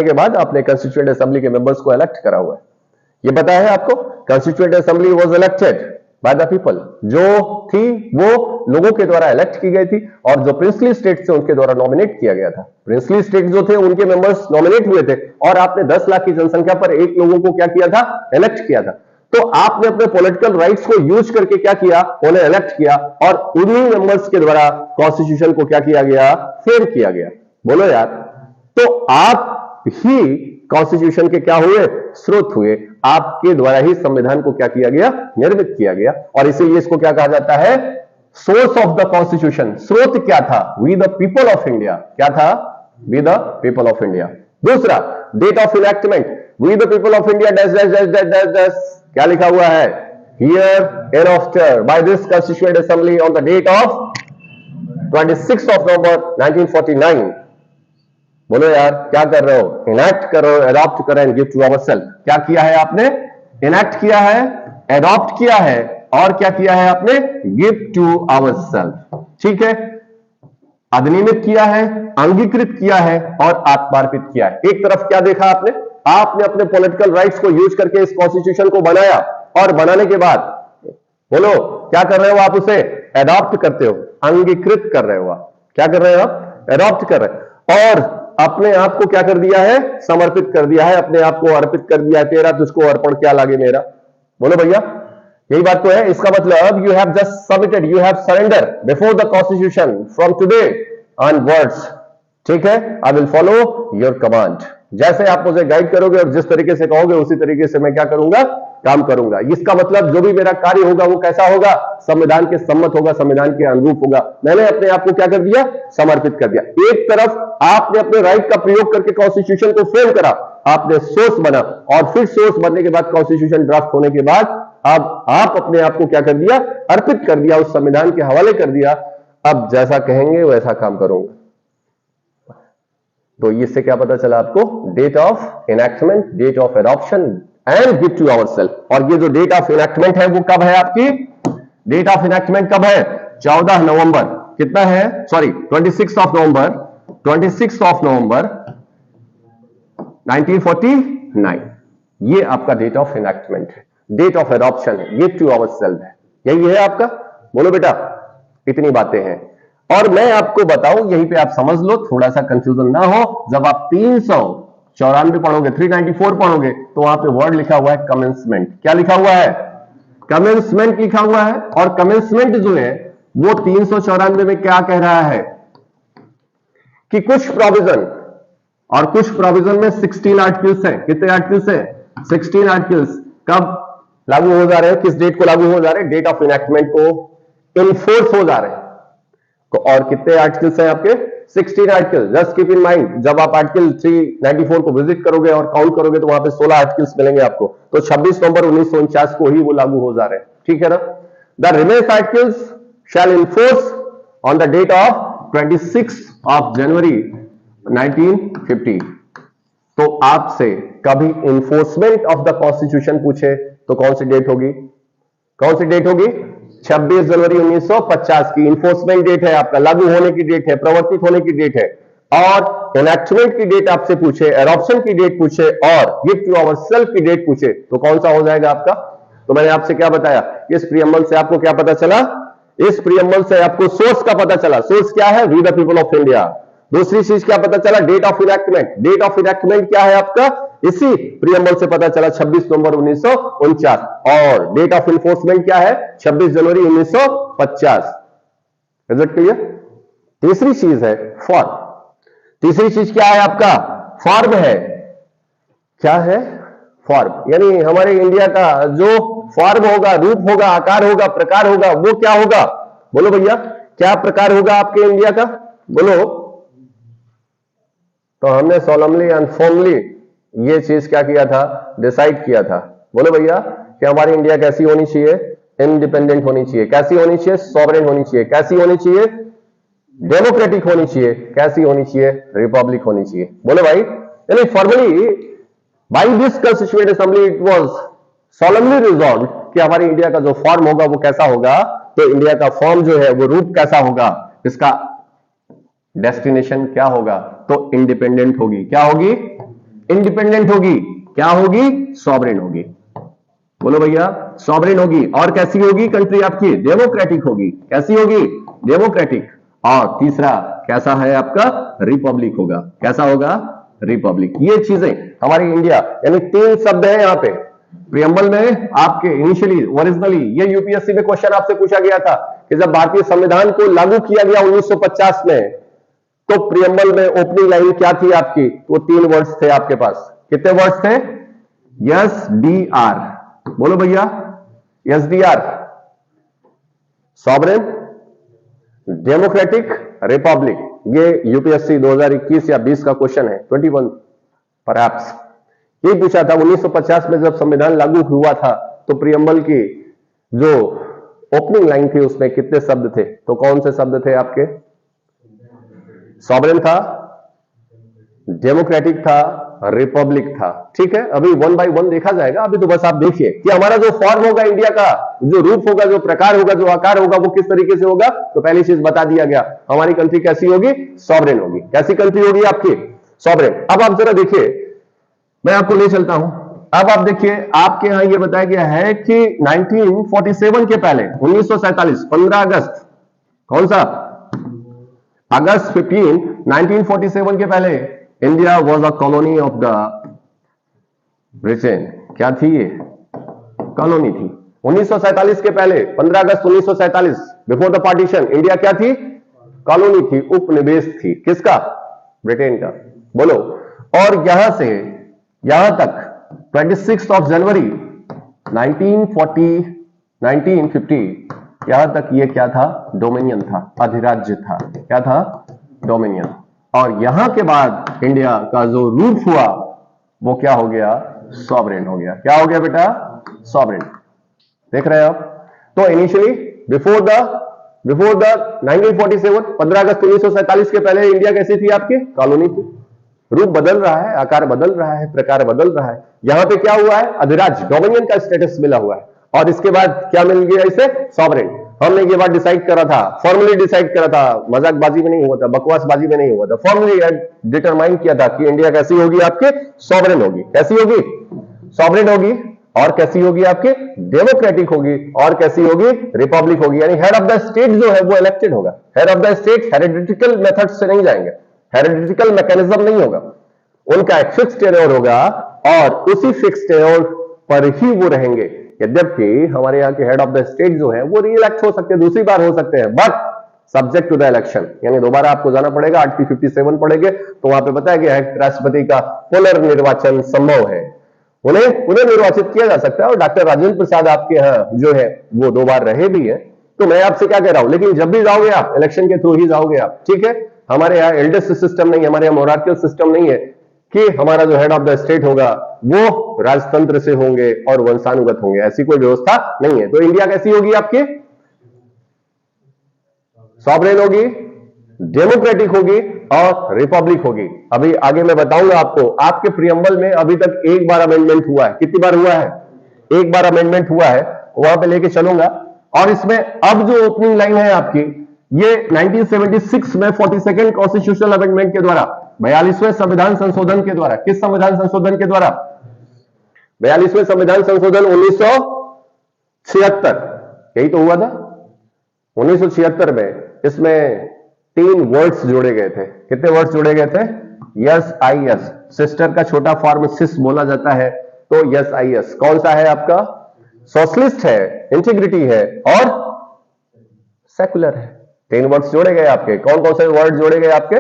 के बाद आपने कंस्टिट्यूएंट असेंबली के मेंबर्स को इलेक्ट करा हुआ है। ये पता है आपको, constituent assembly was elected by the people, जो थी वो लोगों के द्वारा इलेक्ट की गई थी, और जो प्रिंसली स्टेट थे उनके द्वारा नॉमिनेट किया गया था। प्रिंसली स्टेट जो थे उनके मेंबर्स नॉमिनेट हुए थे, और आपने 10 लाख की जनसंख्या पर एक लोगों को क्या किया था, इलेक्ट किया था। तो आपने अपने पॉलिटिकल राइट्स को यूज करके क्या किया, उन्हें इलेक्ट किया, और उन्हीं मेंबर्स के द्वारा कॉन्स्टिट्यूशन को क्या किया गया, फ्रेम किया गया। बोलो यार, तो आप ही कॉन्स्टिट्यूशन के क्या हुए, स्रोत हुए, आपके द्वारा ही संविधान को क्या किया गया, निर्मित किया गया। और इसीलिए इसको क्या कहा जाता है, सोर्स ऑफ द कॉन्स्टिट्यूशन। स्रोत क्या था, we the people of India. क्या था, we the people of India. दूसरा, date of enactment, we the people of India dash dash dash dash dash dash, क्या लिखा हुआ है, here and after by this constituent assembly on the date of 26 of November 1949। बोलो यार, क्या कर रहे हो, इनैक्ट करो, एडॉप्ट करो एंड गिव टू आवरसेल्फ। क्या किया है आपने, इनैक्ट किया है, एडॉप्ट किया है, और क्या किया है आपने, गिव टू आवरसेल्फ। ठीक है, अधिनियमित किया है, अंगीकृत किया है, और आत्मार्पित किया है। एक तरफ क्या देखा आपने, आपने अपने पॉलिटिकल राइट्स को यूज करके इस कॉन्स्टिट्यूशन को बनाया, और बनाने के बाद बोलो क्या कर रहे हो आप, उसे एडॉप्ट करते हो, अंगीकृत कर रहे हो आप। क्या कर रहे हो आप, एडॉप्ट कर रहे हो, और अपने आप को क्या कर दिया है, समर्पित कर दिया है, अपने आप को अर्पित कर दिया है, तेरा तुझको अर्पण क्या लागे मेरा। बोलो भैया, यही बात तो है। इसका मतलब you have just submitted, you have surrender before the constitution from today onwards. ठीक है, I will follow your command. जैसे आप मुझे गाइड करोगे और जिस तरीके से कहोगे उसी तरीके से मैं क्या करूंगा, काम करूंगा। इसका मतलब जो भी मेरा कार्य होगा वो कैसा होगा, संविधान के सम्मत होगा, संविधान के अनुरूप होगा। मैंने अपने आप को क्या कर दिया, समर्पित कर दिया। एक तरफ आपने अपने राइट का प्रयोग करके कॉन्स्टिट्यूशन को फ्रेम करा, आपने सोर्स बना, और फिर सोर्स बनने के बाद कॉन्स्टिट्यूशन ड्राफ्ट होने के बाद अब आप अपने आप को क्या कर दिया, अर्पित कर दिया, उस संविधान के हवाले कर दिया। अब जैसा कहेंगे वैसा काम करूंगा। तो इससे क्या पता चला आपको, date of enactment, date of adoption and give to ourself. और ये जो डेट ऑफ इनैक्टमेंट है वो कब है आपकी, डेट ऑफ इनैक्टमेंट कब है, 14 नवंबर, कितना है, sorry 26 of November, 26 of November 1949। ये आपका डेट ऑफ इनैक्टमेंट है। डेट ऑफ एडॉप्शन है, गिव टू आवरसेल्फ है, यही है आपका। बोलो बेटा, इतनी बातें हैं। और मैं आपको बताऊं, यहीं पे आप समझ लो, थोड़ा सा कंफ्यूजन ना हो। जब आप 394 पढ़ोगे, 394 पढ़ोगे, तो वहां पे वर्ड लिखा हुआ है कमेंसमेंट। क्या लिखा हुआ है, कमेंसमेंट लिखा हुआ है। और कमेंसमेंट जो है वो 394 में क्या कह रहा है कि कुछ प्रोविजन, और कुछ प्रोविजन में 16 आर्टिकल्स हैं। कितने आर्टिकल्स हैं, 16 आर्टिकल्स। कब लागू हो जा रहे हैं। किस डेट को लागू हो जा रहे हैं? डेट ऑफ इनैक्टमेंट को इन्फोर्स हो जा रहे हैं। और कितने आर्टिकल्स हैं आपके? 16 article. Just keep in mind, जब आप आर्टिकल 394 को विजिट करोगे और काउंट करोगे तो वहां पे 16 आर्टिकल्स मिलेंगे आपको। तो 26 नवंबर 1949 को ही वो लागू हो जा रहे हैं, ठीक है ना। The remains articles shall enforce on the date of 26 of January 1950। तो आपसे कभी इन्फोर्समेंट ऑफ द कॉन्स्टिट्यूशन पूछे तो कौन सी डेट होगी? कौन सी डेट होगी? 26 जनवरी 1950 की इन्फोर्समेंट डेट है आपका, लागू होने की डेट है, प्रवर्तित होने की डेट है। और एनैक्टमेंट की डेट आपसे पूछे, एडॉप्शन की डेट पूछे और गिफ्ट टू आवर सेल्फ की डेट पूछे तो कौन सा हो जाएगा आपका? तो मैंने आपसे क्या बताया? इस प्रीएम्बल से आपको क्या पता चला? इस प्रीएम्बल से आपको सोर्स का पता चला। सोर्स क्या है? We the people of India. दूसरी चीज क्या पता चला? Date of enactment. Date of enactment क्या है आपका? इसी प्रीएम्बल से पता चला 26 नवंबर 1949। और डेट ऑफ इन्फोर्समेंट क्या है? 26 जनवरी 1950। Is it clear? तीसरी चीज है फॉर्म। तीसरी चीज क्या है आपका? फॉर्म है। क्या है? फॉर्म। यानी हमारे इंडिया का जो फॉर्म होगा, रूप होगा, आकार होगा, प्रकार होगा, वो क्या होगा? बोलो भैया, क्या प्रकार होगा आपके इंडिया का? बोलो। तो हमने सोलमली एंड फॉर्मली ये चीज क्या किया था? डिसाइड किया था। बोलो भैया कि हमारी इंडिया कैसी होनी चाहिए? इंडिपेंडेंट होनी चाहिए। कैसी होनी चाहिए? सॉवरेन होनी चाहिए। कैसी होनी चाहिए? डेमोक्रेटिक होनी चाहिए। कैसी होनी चाहिए? रिपब्लिक होनी चाहिए। बोलो भाई। यानी formally by this constituent assembly it was solemnly resolve कि हमारी इंडिया का जो फॉर्म होगा वो कैसा होगा। तो इंडिया का फॉर्म जो है वो रूप कैसा होगा, इसका डेस्टिनेशन क्या होगा? तो इंडिपेंडेंट होगी। क्या होगी? इंडिपेंडेंट होगी। क्या होगी? सॉवरेन होगी। बोलो भैया, सॉवरेन होगी। और कैसी होगी कंट्री आपकी? डेमोक्रेटिक होगी। कैसी होगी? डेमोक्रेटिक। और तीसरा कैसा है आपका? रिपब्लिक होगा। कैसा होगा? रिपब्लिक। ये चीजें हमारी इंडिया, यानी 3 शब्द है यहां पे प्रियम्बल में आपके। इनिशियली ओरिजिनली ये यूपीएससी में क्वेश्चन आपसे पूछा गया था कि जब भारतीय संविधान को लागू किया गया 1950 में, तो प्रियम्बल में ओपनिंग लाइन क्या थी आपकी? वो 3 वर्ड्स थे आपके पास। कितने वर्ड्स थे? Yes D R. बोलो भैया, yes D R. Sovereign, democratic, Republic. ये यूपीएससी 2021 या 20 का क्वेश्चन है, 21 परहैप्स। ये पूछा था 1950 में जब संविधान लागू हुआ था तो प्रियम्बल की जो ओपनिंग लाइन थी उसमें कितने शब्द थे? तो कौन से शब्द थे आपके? सॉवरेन था, डेमोक्रेटिक था, रिपब्लिक था। ठीक है, अभी 1 बाय 1 देखा जाएगा। अभी तो बस आप देखिए कि हमारा जो फॉर्म होगा इंडिया का, जो रूप होगा, जो प्रकार होगा, जो आकार होगा, वो किस तरीके से होगा। तो पहली चीज बता दिया गया, हमारी कंट्री कैसी होगी? सॉवरेन होगी। कैसी कंट्री होगी आपकी? सॉवरेन। अब आप जरा देखिए, मैं आपको ले चलता हूं। अब आप देखिए, आपके यहां यह बताया गया है कि 1947 के पहले 1947 15 अगस्त, कौन सा? अगस्त 15 1947 के पहले India was a colony of the Britain. क्या थी ये? कॉलोनी थी। 1947 के पहले 15 अगस्त 1947 बिफोर द पार्टीशन इंडिया क्या थी? कॉलोनी थी, उपनिवेश थी। किसका? ब्रिटेन का। बोलो। और यहां से यहां तक 26 ऑफ जनवरी 1950 यहां तक ये क्या था? डोमिनियन था, अधिराज्य था। क्या था? डोमिनियन। और यहां के बाद इंडिया का जो रूप हुआ वो क्या हो गया? सॉवरेन हो गया। क्या हो गया बेटा? सॉवरेन। देख रहे हैं आप? तो इनिशियली बिफोर द 1947 15 अगस्त 1947 के पहले इंडिया कैसी थी आपकी? कॉलोनी थी। रूप बदल रहा है, आकार बदल रहा है, प्रकार बदल रहा है। यहां पे क्या हुआ है? अधिराज्य, डोमिनियन का स्टेटस मिला हुआ है। और इसके बाद क्या मिल गया इसे? सॉवरेन। हमने ये बात डिसाइड करा था, फॉर्मली डिसाइड करा था, मजाकबाजी में नहीं हुआ था, बकवासबाजी में नहीं हुआ था। फॉर्मली डिटरमाइन किया था कि इंडिया कैसी होगी आपके? सॉवरेन होगी। कैसी होगी? सॉवरेन होगी। और कैसी होगी आपकी? डेमोक्रेटिक होगी। और कैसी होगी? रिपब्लिक होगी। यानी हेड ऑफ द स्टेट जो है वो इलेक्टेड होगा। Head of the state hereditary method से नहीं जाएंगे, हेरिडिटिकल मैकेनिज्म नहीं होगा। उनका एक फिक्स टेन्योर होगा और उसी फिक्स टेन्योर पर ही वो रहेंगे। यद्यपि हमारे यहाँ के हेड ऑफ द स्टेट जो है वो रीइलेक्ट हो सकते हैं, दूसरी बार हो सकते हैं, but subject to the election. यानी दोबारा आपको जाना पड़ेगा, आर्टिकल 57 पढ़ेंगे तो वहां पे बताया गया है राष्ट्रपति का पुनर्निर्वाचन संभव है। उन्हें पुनर्निर्वाचित किया जा सकता है। और डॉक्टर राजेंद्र प्रसाद आपके यहाँ जो है वो 2 बार रहे भी है। तो मैं आपसे क्या कह रहा हूं, लेकिन जब भी जाओगे आप इलेक्शन के थ्रू ही जाओगे आप, ठीक है। हमारे यहाँ एल्डेस्ट सिस्टम नहीं, हमारे यहाँ मोनार्कियल सिस्टम नहीं है कि हमारा जो हेड ऑफ द स्टेट होगा वो राजतंत्र से होंगे और वंशानुगत होंगे, ऐसी कोई व्यवस्था नहीं है। तो इंडिया कैसी होगी आपकी, सॉवरेन होगी, डेमोक्रेटिक होगी और रिपब्लिक होगी। अभी आगे मैं बताऊंगा आपको, आपके प्रियम्बल में अभी तक एक बार अमेंडमेंट हुआ है। कितनी बार हुआ है, एक बार अमेंडमेंट हुआ है, वहां पे लेके चलूंगा। और इसमें अब जो ओपनिंग लाइन है आपकी, ये 1976 में 42nd कॉन्स्टिट्यूशनल अमेंडमेंट के द्वारा, 42वें संविधान संशोधन के द्वारा, किस संविधान संशोधन के द्वारा, 42वें संविधान संशोधन 1976, यही तो हुआ था 1976 में। इसमें 3 वर्ड्स जोड़े गए थे। कितने वर्ड्स जोड़े गए थे, यस आई एस, सिस्टर का छोटा फॉर्म सिस बोला जाता है, तो यस आई एस कौन सा है आपका, सोशलिस्ट है, इंटीग्रिटी है और सेकुलर है। 3 वर्ड्स जोड़े गए आपके। कौन कौन से वर्ड जोड़े गए आपके,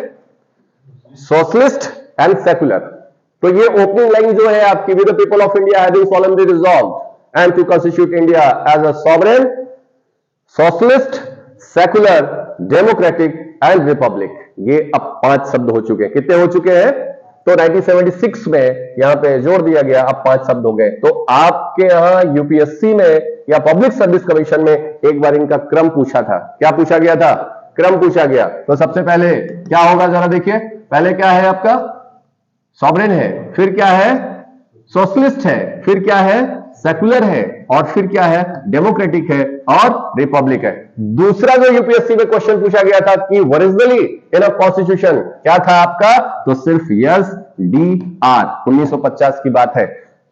सोशलिस्ट एंड सेकुलर। तो ये ओपनिंग लाइन जो है आपकी, with the people of India having solemnly resolved and to constitute India as a sovereign, socialist, secular, democratic and Republic, ये अब 5 शब्द हो चुके हैं। कितने हो चुके हैं, तो 1976 में यहां पे जोड़ दिया गया, अब 5 शब्द हो गए। तो आपके यहां यूपीएससी में या पब्लिक सर्विस कमीशन में एक बार इनका क्रम पूछा था। क्या पूछा गया था, क्रम पूछा गया। तो सबसे पहले क्या होगा जरा देखिए, पहले क्या है आपका, सॉवरेन है, फिर क्या है, सोशलिस्ट है, फिर क्या है, सेकुलर है, और फिर क्या है, डेमोक्रेटिक है और रिपब्लिक है। दूसरा जो यूपीएससी में क्वेश्चन पूछा गया था कि ओरिजिनली इन अ कॉन्स्टिट्यूशन क्या था आपका, तो सिर्फ यस डी आर, 1950 की बात है।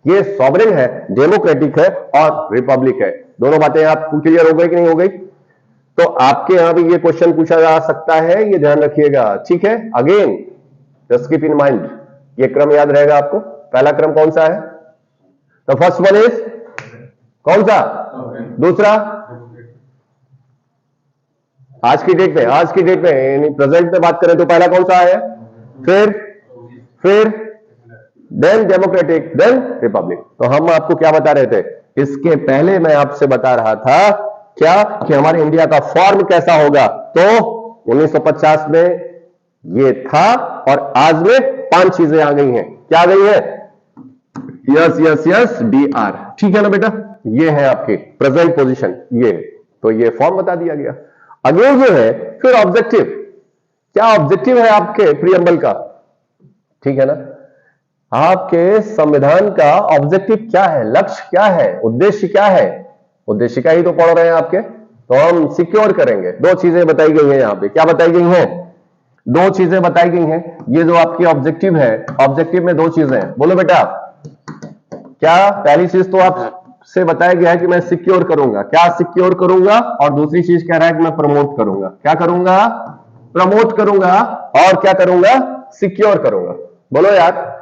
ये सॉवरेन है, डेमोक्रेटिक है और रिपब्लिक है। दोनों बातें आपको क्लियर हो गई कि नहीं हो गई। तो आपके यहां भी ये क्वेश्चन पूछा जा सकता है, ये ध्यान रखिएगा, ठीक है। Again just keep in mind, ये क्रम याद रहेगा आपको। पहला क्रम कौन सा है, तो फर्स्ट वन इज कौन सा, दूसरा आज की डेट में, आज की डेट में प्रेजेंट में बात करें तो पहला कौन सा है, फिर देन डेमोक्रेटिक, देन रिपब्लिक। तो हम आपको क्या बता रहे थे, इसके पहले मैं आपसे बता रहा था क्या कि हमारे इंडिया का फॉर्म कैसा होगा। तो 1950 में ये था और आज में 5 चीजें आ गई हैं। क्या आ गई है, yes yes yes D R, ठीक है ना बेटा। ये है आपकी प्रेजेंट पोजीशन, ये तो ये फॉर्म बता दिया गया। अगले जो है फिर ऑब्जेक्टिव, क्या ऑब्जेक्टिव है आपके प्रियम्बल का, ठीक है ना। आपके संविधान का ऑब्जेक्टिव क्या है, लक्ष्य क्या है, उद्देश्य क्या है, उद्देश्य का ही तो पढ़ रहे हैं आपके। तो हम सिक्योर करेंगे, 2 चीजें बताई गई हैं यहां पे। क्या बताई गई हैं, 2 चीजें बताई गई हैं। ये जो आपकी ऑब्जेक्टिव है, ऑब्जेक्टिव में 2 चीजें हैं, बोलो बेटा। क्या, पहली चीज तो आपसे बताया गया है कि मैं सिक्योर करूंगा, क्या सिक्योर करूंगा, और दूसरी चीज कह रहा है कि मैं प्रमोट करूंगा। क्या करूंगा, प्रमोट करूंगा, और क्या करूंगा, सिक्योर करूंगा। बोलो यार,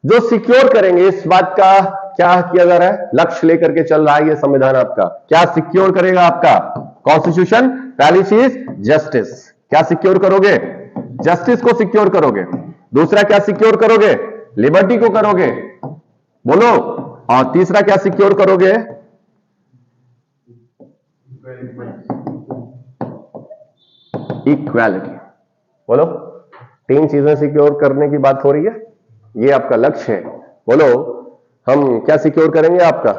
जो सिक्योर करेंगे, इस बात का क्या किया जा रहा है, लक्ष्य लेकर के चल रहा है ये संविधान आपका। क्या सिक्योर करेगा आपका कॉन्स्टिट्यूशन, पहली चीज जस्टिस, क्या सिक्योर करोगे, जस्टिस को सिक्योर करोगे। दूसरा क्या सिक्योर करोगे, लिबर्टी को करोगे, बोलो। और तीसरा क्या सिक्योर करोगे, इक्वालिटी, बोलो। 3 चीजें सिक्योर करने की बात हो रही है, ये आपका लक्ष्य है। बोलो, हम क्या सिक्योर करेंगे, आपका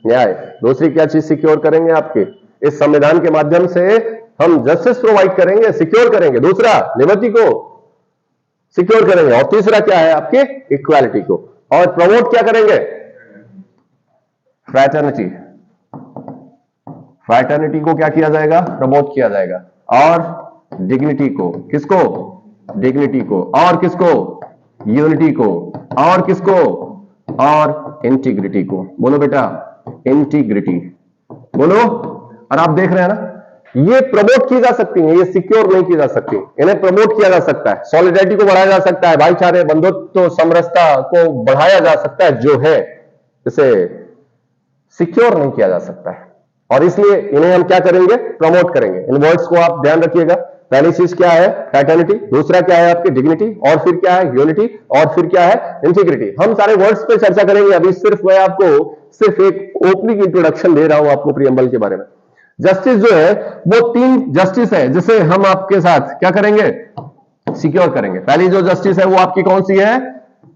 न्याय। दूसरी क्या चीज सिक्योर करेंगे आपके, इस संविधान के माध्यम से हम जस्टिस प्रोवाइड करेंगे, सिक्योर करेंगे। दूसरा लिबर्टी को सिक्योर करेंगे, और तीसरा क्या है आपके, इक्वालिटी को। और प्रमोट क्या करेंगे, फ्रैटर्निटी, फ्रैटर्निटी को क्या किया जाएगा, प्रमोट किया जाएगा। और डिग्निटी को, किसको, डिग्निटी को, और किसको, यूनिटी को, और किसको, और इंटीग्रिटी को। बोलो बेटा, इंटीग्रिटी, बोलो। और आप देख रहे हैं ना, ये प्रमोट की जा सकती है, ये सिक्योर नहीं की जा सकती, इन्हें प्रमोट किया जा सकता है। सॉलिडेरिटी को बढ़ाया जा सकता है, भाईचारे, बंधुत्व, समरसता को बढ़ाया जा सकता है, जो है इसे सिक्योर नहीं किया जा सकता है। और इसलिए इन्हें हम क्या करेंगे, प्रमोट करेंगे। इन वर्ड्स को आप ध्यान रखिएगा। पहली चीज क्या है? फ्रेटर्निटी। दूसरा क्या है आपकी? डिग्निटी। और फिर क्या है? यूनिटी। और फिर क्या है? इंटीग्रिटी। हम सारे वर्ड्स पे चर्चा करेंगे। अभी सिर्फ मैं आपको सिर्फ एक ओपनिंग इंट्रोडक्शन दे रहा हूं आपको प्रियम्बल के बारे में। जस्टिस जो है वो 3 जस्टिस है जिसे हम आपके साथ क्या करेंगे? सिक्योर करेंगे। पहली जो जस्टिस है वो आपकी कौन सी है?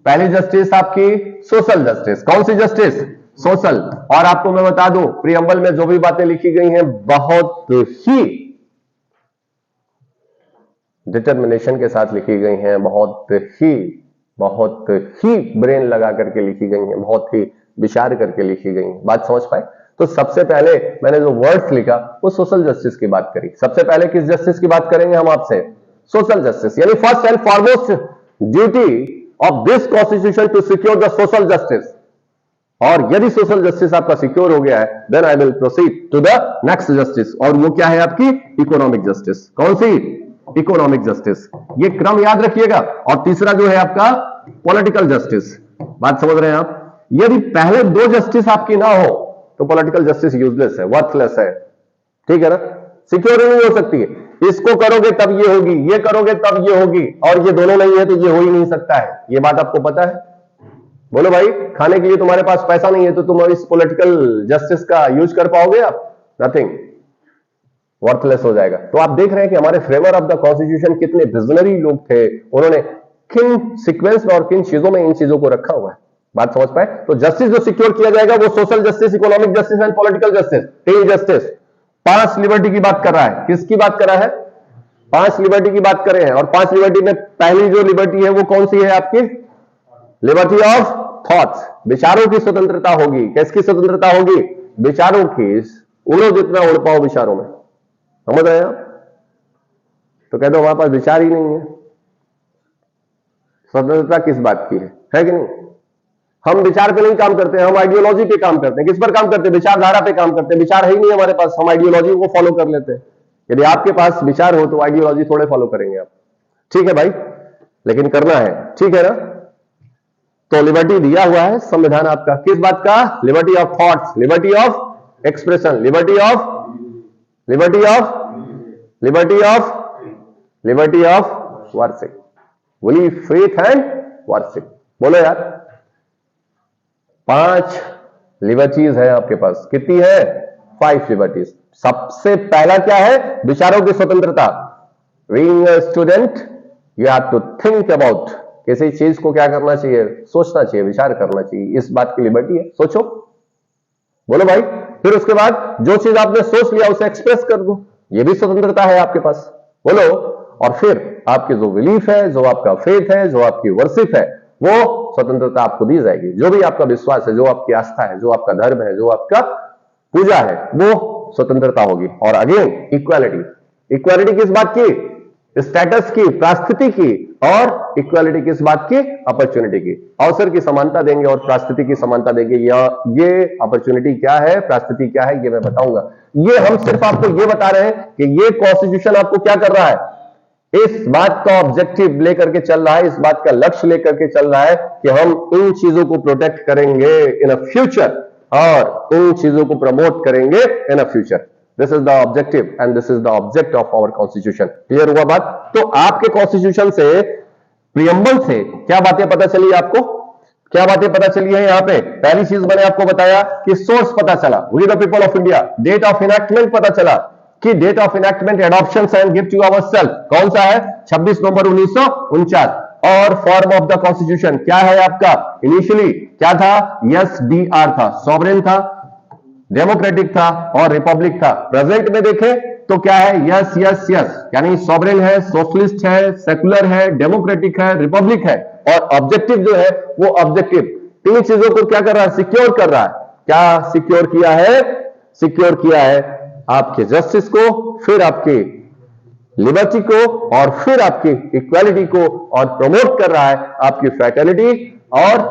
पहली जस्टिस आपकी सोशल जस्टिस। कौन सी जस्टिस? सोशल। और आपको मैं बता दूं प्रियम्बल में जो भी बातें लिखी गई हैं बहुत ही डिटर्मिनेशन के साथ लिखी गई हैं, बहुत ही ब्रेन लगा करके लिखी गई हैं, बहुत ही विचार करके लिखी गई हैं। बात समझ पाए? तो सबसे पहले मैंने जो वर्ड्स लिखा वो सोशल जस्टिस की बात करी। सबसे पहले किस जस्टिस की बात करेंगे हम आपसे? Social justice. यानी first and foremost duty of this constitution to secure the social justice. और यदि सोशल जस्टिस आपका सिक्योर हो गया है then I will proceed to the next justice. और वो क्या है आपकी? Economic justice. कौन सी? Economic justice. ये क्रम याद रखिएगा। और तीसरा जो है आपका पॉलिटिकल जस्टिस। बात समझ रहे हैं आप? यदि पहले 2 जस्टिस आपकी ना हो तो पॉलिटिकल जस्टिस यूजलेस है, वर्थलेस है। ठीक है ना? सिक्योर नहीं हो सकती है। इसको करोगे तब ये होगी, ये करोगे तब ये होगी, और ये दोनों नहीं है तो ये हो ही नहीं सकता है। ये बात आपको पता है? बोलो भाई, खाने के लिए तुम्हारे पास पैसा नहीं है तो तुम इस पॉलिटिकल जस्टिस का यूज कर पाओगे आप? नथिंग, वर्थलेस हो जाएगा। तो आप देख रहे हैं कि हमारे फ्रेमर ऑफ द कॉन्स्टिट्यूशन कितने विजनरी लोग थे। उन्होंने किन सीक्वेंस में और किन चीजों में इन चीजों को रखा हुआ है। बात समझ पाए? तो जस्टिस जो सिक्योर किया जाएगा वो social justice, economic justice and political justice. 3 justice. 5 liberty की बात कर रहा है। किसकी बात कर रहा है? 5 लिबर्टी की बात कर रहे हैं। और 5 लिबर्टी में पहली जो लिबर्टी है वो कौन सी है आपकी? Liberty of thoughts. विचारों की स्वतंत्रता होगी। किसकी स्वतंत्रता होगी? विचारों की। उड़ो जितना उड़ पाओ विचारों में। समझ रहे हैं आप? तो कहते हो हमारे पास विचार ही नहीं है। स्वतंत्रता किस बात की है कि नहीं? हम विचार पे नहीं काम करते हैं, हम आइडियोलॉजी पे काम करते हैं। किस पर काम करते हैं? विचारधारा पे काम करते हैं। विचार है ही नहीं हमारे पास, हम आइडियोलॉजी को फॉलो कर लेते हैं। यदि आपके पास विचार हो तो आइडियोलॉजी थोड़े फॉलो करेंगे आप। ठीक है भाई, लेकिन करना है। ठीक है ना? तो लिबर्टी दिया हुआ है संविधान आपका। किस बात का? Liberty of thoughts, liberty of expression, liberty of worship, belief, faith and worship. बोलो यार, 5 लिबर्टीज है आपके पास। कितनी है? 5 लिबर्टीज। सबसे पहला क्या है? विचारों की स्वतंत्रता। Being a student you have to think about. किसी चीज को क्या करना चाहिए? सोचना चाहिए, विचार करना चाहिए। इस बात की लिबर्टी है, सोचो। बोलो भाई। फिर उसके बाद जो चीज आपने सोच लिया उसे एक्सप्रेस कर दो, ये भी स्वतंत्रता है आपके पास। बोलो। और फिर आपकी जो बिलीफ है, जो आपका फेथ है, जो आपकी वर्शिप है, वो स्वतंत्रता आपको दी जाएगी। जो भी आपका विश्वास है, जो आपकी आस्था है, जो आपका धर्म है, जो आपका पूजा है, वो स्वतंत्रता होगी। और अगेन इक्वालिटी। इक्वालिटी किस बात की? स्टेटस की, परिस्थिति की। और इक्वालिटी किस बात की? अपॉर्चुनिटी की। अवसर की समानता देंगे और परिस्थिति की समानता देंगे। या ये अपॉर्चुनिटी क्या है, परिस्थिति क्या है, ये मैं बताऊंगा। ये हम सिर्फ आपको ये बता रहे हैं कि ये कॉन्स्टिट्यूशन आपको क्या कर रहा है? इस बात का ऑब्जेक्टिव लेकर के चल रहा है, इस बात का लक्ष्य लेकर के चल रहा है कि हम इन चीजों को प्रोटेक्ट करेंगे इन अ फ्यूचर, और इन चीजों को प्रमोट करेंगे in a future. This is the objective and this is the object of our constitution. Clear हुआ बात? तो आपके कॉन्स्टिट्यूशन से, प्रियम्बल से क्या बातें पता चली आपको? क्या बातें पता चली है यहां पे? पहली चीज मैंने आपको बताया कि सोर्स पता चला, we the people of India. Date of enactment पता चला कि date of enactment adoption and gift to ourself कौन सा है? 26 नवंबर 1949। और फॉर्म ऑफ द कॉन्स्टिट्यूशन क्या है आपका? इनिशियली क्या था? SDR था, सॉवरेन था, डेमोक्रेटिक था और रिपब्लिक था। प्रेजेंट में देखें तो क्या है? यस यस यस, यानी सॉवरेन है, सोशलिस्ट है, सेकुलर है, डेमोक्रेटिक है, रिपब्लिक है। और ऑब्जेक्टिव जो है वो ऑब्जेक्टिव 3 चीजों को क्या कर रहा है? सिक्योर कर रहा है। क्या सिक्योर किया है? सिक्योर किया है आपके जस्टिस को, फिर आपके लिबर्टी को, और फिर आपकी इक्वालिटी को, और प्रमोट कर रहा है आपकी फ्रेटर्निटी और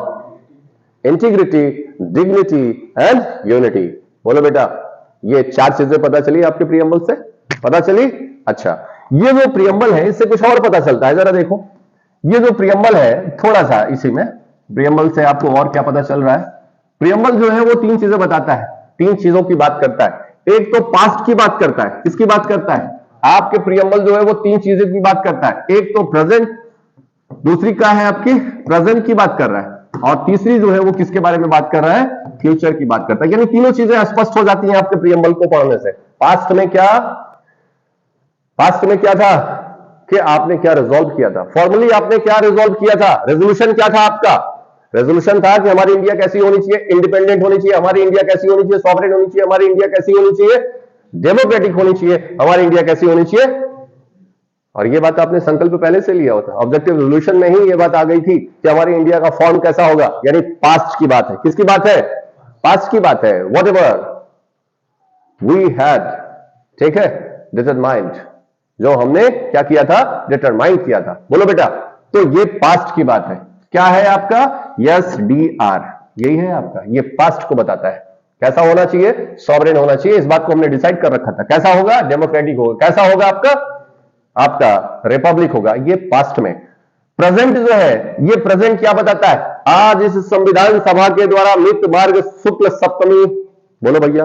इंटीग्रिटी, डिग्निटी एंड यूनिटी। बोलो बेटा, ये 4 चीजें पता चली आपके प्रियम्बल से? पता चली? अच्छा, ये जो प्रियम्बल है इससे कुछ और पता चलता है। जरा देखो, ये जो प्रियम्बल है, थोड़ा सा इसी में प्रियम्बल से आपको और क्या पता चल रहा है? प्रियम्बल जो है वो 3 चीजें बताता है, 3 चीजों की बात करता है। एक तो पास्ट की बात करता है। किसकी बात करता है? आपके प्रियम्बल जो है वो तीन चीजें की बात करता है। एक तो प्रेजेंट, दूसरी क्या है आपकी प्रेजेंट की बात कर रहा है, और तीसरी जो है वो किसके बारे में बात कर रहा है, फ्यूचर की बात करता है। यानी तीनों चीजें स्पष्ट हो जाती हैं आपके प्रियम्बल को पढ़ने से। पास्ट में क्या था कि आपने क्या रिजॉल्व किया था, फॉर्मली आपने क्या रिजॉल्व किया था, रेजोल्यूशन क्या था आपका, रेजोल्यूशन था कि हमारी इंडिया कैसी होनी चाहिए, इंडिपेंडेंट होनी चाहिए, हमारी इंडिया कैसी होनी चाहिए, सॉवरेन होनी चाहिए, हमारी इंडिया कैसी होनी चाहिए, डेमोक्रेटिक होनी चाहिए, हमारी इंडिया कैसी होनी चाहिए। और ये बात आपने संकल्प पहले से लिया होता, ऑब्जेक्टिव रेजोल्यूशन में ही ये बात आ गई थी कि हमारी इंडिया का फॉर्म कैसा होगा। यानी पास्ट की बात है, किसकी बात है, पास्ट की बात है। वॉट एवर वी हैड, ठीक है, डिटरमाइंड, जो हमने क्या किया था, डिटरमाइन किया था। बोलो बेटा, तो ये पास्ट की बात है। क्या है आपका, यस डी आर, यही है आपका, ये पास्ट को बताता है। कैसा होना चाहिए, सॉवरेन होना चाहिए, इस बात को हमने डिसाइड कर रखा था। कैसा होगा, डेमोक्रेटिक होगा। कैसा होगा आपका रिपब्लिक होगा, ये पास्ट में। प्रेजेंट जो है, ये प्रेजेंट क्या बताता है, आज इस संविधान सभा के द्वारा मित मार्ग शुक्ल सप्तमी, बोलो भैया,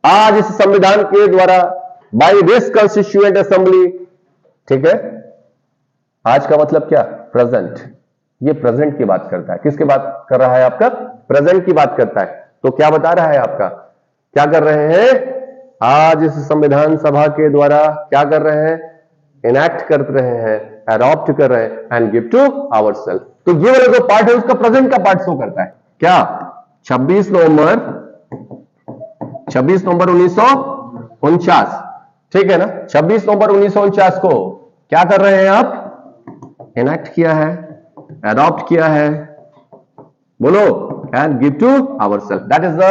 आज इस संविधान के द्वारा बाय दिस कॉन्स्टिट्यूएंट असेंबली, ठीक है, आज का मतलब क्या, प्रेजेंट। ये प्रेजेंट की बात करता है, किसकी बात कर रहा है, आपका प्रेजेंट की बात करता है। तो क्या बता रहा है आपका, क्या कर रहे हैं, आज इस संविधान सभा के द्वारा क्या कर रहे हैं, इनैक्ट कर रहे हैं, अडॉप्ट कर रहे हैं, एंड गिव टू आवरसेल्फ। तो ये वाला जो पार्ट है उसका प्रेजेंट का पार्ट शो करता है। क्या, 26 नवंबर 1949, ठीक है ना, 26 नवंबर 1949 को क्या कर रहे हैं आप, इनैक्ट किया है, अडॉप्ट किया है, बोलो, and give to ourself. That is the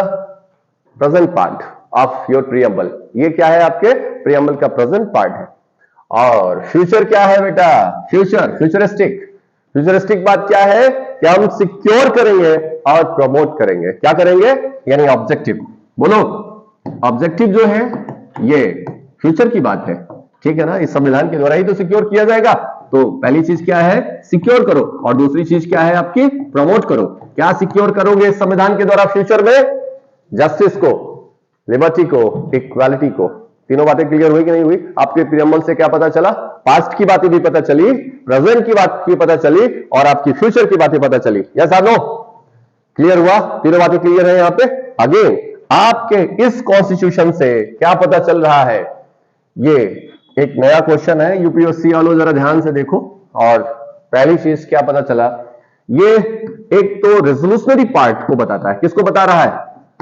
present part of your preamble. ये क्या है, आपके प्रियम्बल का प्रेजेंट पार्ट है। और फ्यूचर क्या है बेटा, फ्यूचरिस्टिक बात क्या है कि हम सिक्योर करेंगे और प्रमोट करेंगे। क्या करेंगे, यानी ऑब्जेक्टिव, बोलो, ऑब्जेक्टिव जो है ये फ्यूचर की बात है, ठीक है ना, इस संविधान के द्वारा ही तो सिक्योर किया जाएगा। तो पहली चीज क्या है, सिक्योर करो, और दूसरी चीज क्या है आपकी, प्रमोट करो। क्या सिक्योर करोगे इस संविधान के द्वारा फ्यूचर में, जस्टिस को, लिबर्टी को, इक्वालिटी को। तीनों बातें क्लियर हुई कि नहीं हुई, आपके प्रियम्बल से क्या पता चला, पास्ट की बातें भी पता चली, प्रेजेंट की बात भी पता चली, और आपकी फ्यूचर की बातें पता चली। यस और नो, क्लियर हुआ, तीनों बातें क्लियर है यहां पे। अगेन आपके इस कॉन्स्टिट्यूशन से क्या पता चल रहा है, ये एक नया क्वेश्चन है, यूपीएससी वालों जरा ध्यान से देखो। और पहली चीज क्या पता चला, ये एक तो रेजोल्यूशनरी पार्ट को बताता है। किसको बता रहा है,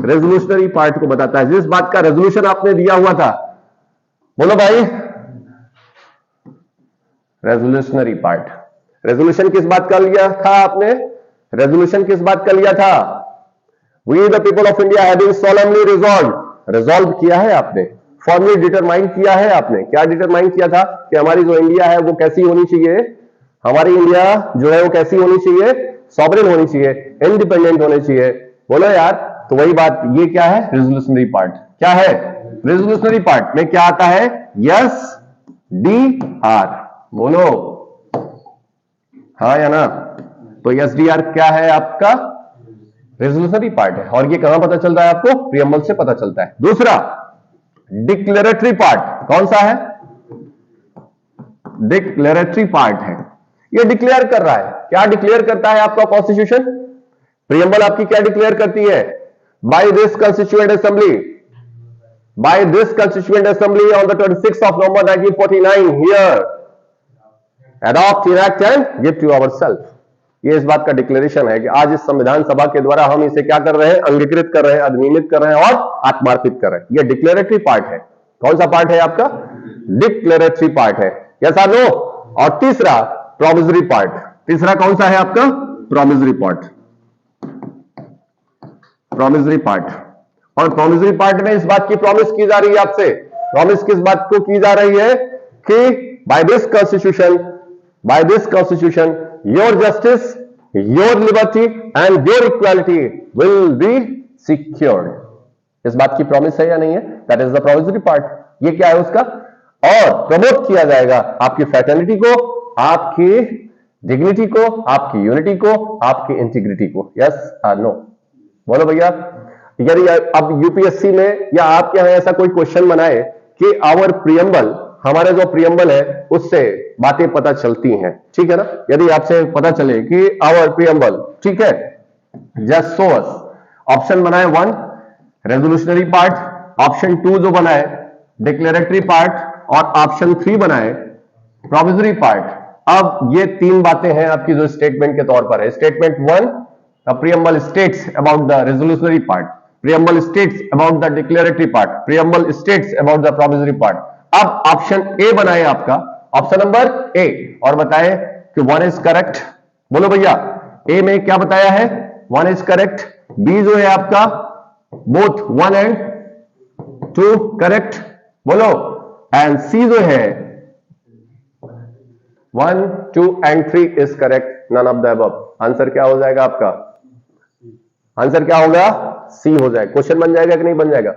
रेजोल्यूशनरी पार्ट को बताता है, जिस बात का रेजोल्यूशन आपने दिया हुआ था। बोलो भाई, रेजोल्यूशनरी पार्ट, रेजोल्यूशन किस बात का लिया था आपने, रेजोल्यूशन किस बात का लिया था, we the people of India having solemnly resolve किया है आपने, फॉर्मली डिटरमाइन किया है आपने। क्या डिटरमाइन किया था कि हमारी जो इंडिया है वो कैसी होनी चाहिए, हमारी इंडिया जो है वो कैसी होनी चाहिए, सॉवरेन होनी चाहिए, इंडिपेंडेंट होनी चाहिए। बोलो यार, तो वही बात, ये क्या है, रेजोल्यूशनरी पार्ट। क्या है, रेजोल्यूशनरी पार्ट में क्या आता है, यस डी आर, बोलो हाँ या ना। तो यस डी आर क्या है आपका, रेजोल्यूशनरी पार्ट है। और ये कहां पता चल रहा है आपको, प्रियम्बल से पता चलता है। दूसरा डिक्लेरेटरी पार्ट, कौन सा है, डिक्लेरेटरी पार्ट है, ये डिक्लेयर कर रहा है। क्या डिक्लेयर करता है आपका कॉन्स्टिट्यूशन, प्रियम्बल आपकी क्या डिक्लेयर करती है, by this constituent assembly, by this constituent assembly on the 26th of November 1949 here adopt, enact and give to ourself. ये इस बात का डिक्लेरेशन है कि आज इस संविधान सभा के द्वारा हम इसे क्या कर रहे हैं, अंगीकृत कर रहे हैं, अधिनियमित कर रहे हैं और आत्मार्पित कर रहे हैं। ये डिक्लेरेटरी पार्ट है। कौन सा पार्ट है आपका, डिक्लेरेटरी पार्ट है। यस और नो। और तीसरा प्रोविजरी पार्ट, तीसरा कौन सा है आपका, प्रोविजरी पार्ट, प्रोविजरी पार्ट। और प्रोविजरी पार्ट में इस बात की प्रॉमिस की जा रही है आपसे, प्रॉमिस किस बात को की जा रही है कि by this constitution your justice, your liberty and your equality will be secured. इस बात की प्रॉमिस है या नहीं है, that is the provisory part. ये क्या है उसका, और प्रमोट किया जाएगा आपकी फ्रेटर्निटी को, आपकी डिग्निटी को, आपकी यूनिटी को, आपकी इंटीग्रिटी को। यस और नो, बोलो भैया। यदि अब यूपीएससी में या आपके यहां ऐसा कोई क्वेश्चन बनाए कि आवर प्रियम्बल हमारे जो प्रियम्बल है उससे बातें पता चलती हैं, ठीक है ना। यदि आपसे पता चले कि आवर प्रियम्बल, ठीक है, जस्ट सो अस, ऑप्शन बनाए 1 रेजोल्यूशनरी पार्ट, ऑप्शन 2 जो बनाए डिक्लेरेटरी पार्ट, और ऑप्शन 3 बनाए प्रोविजरी पार्ट। अब ये 3 बातें हैं आपकी जो स्टेटमेंट के तौर पर है। Statement 1, the preamble states about the resolutionary part, preamble states about the declaratory part, preamble states about the provisory part. अब ऑप्शन ए बनाए आपका, ऑप्शन नंबर ए, और बताए कि 1 इज करेक्ट। बोलो भैया, ए में क्या बताया है? 1 इज करेक्ट। बी जो है आपका बोथ 1 एंड 2 करेक्ट, बोलो। एंड सी जो है 1, 2 and 3 is correct, none of the above. Answer क्या हो जाएगा आपका? आंसर क्या होगा? सी हो जाएगा। क्वेश्चन बन जाएगा कि नहीं बन जाएगा?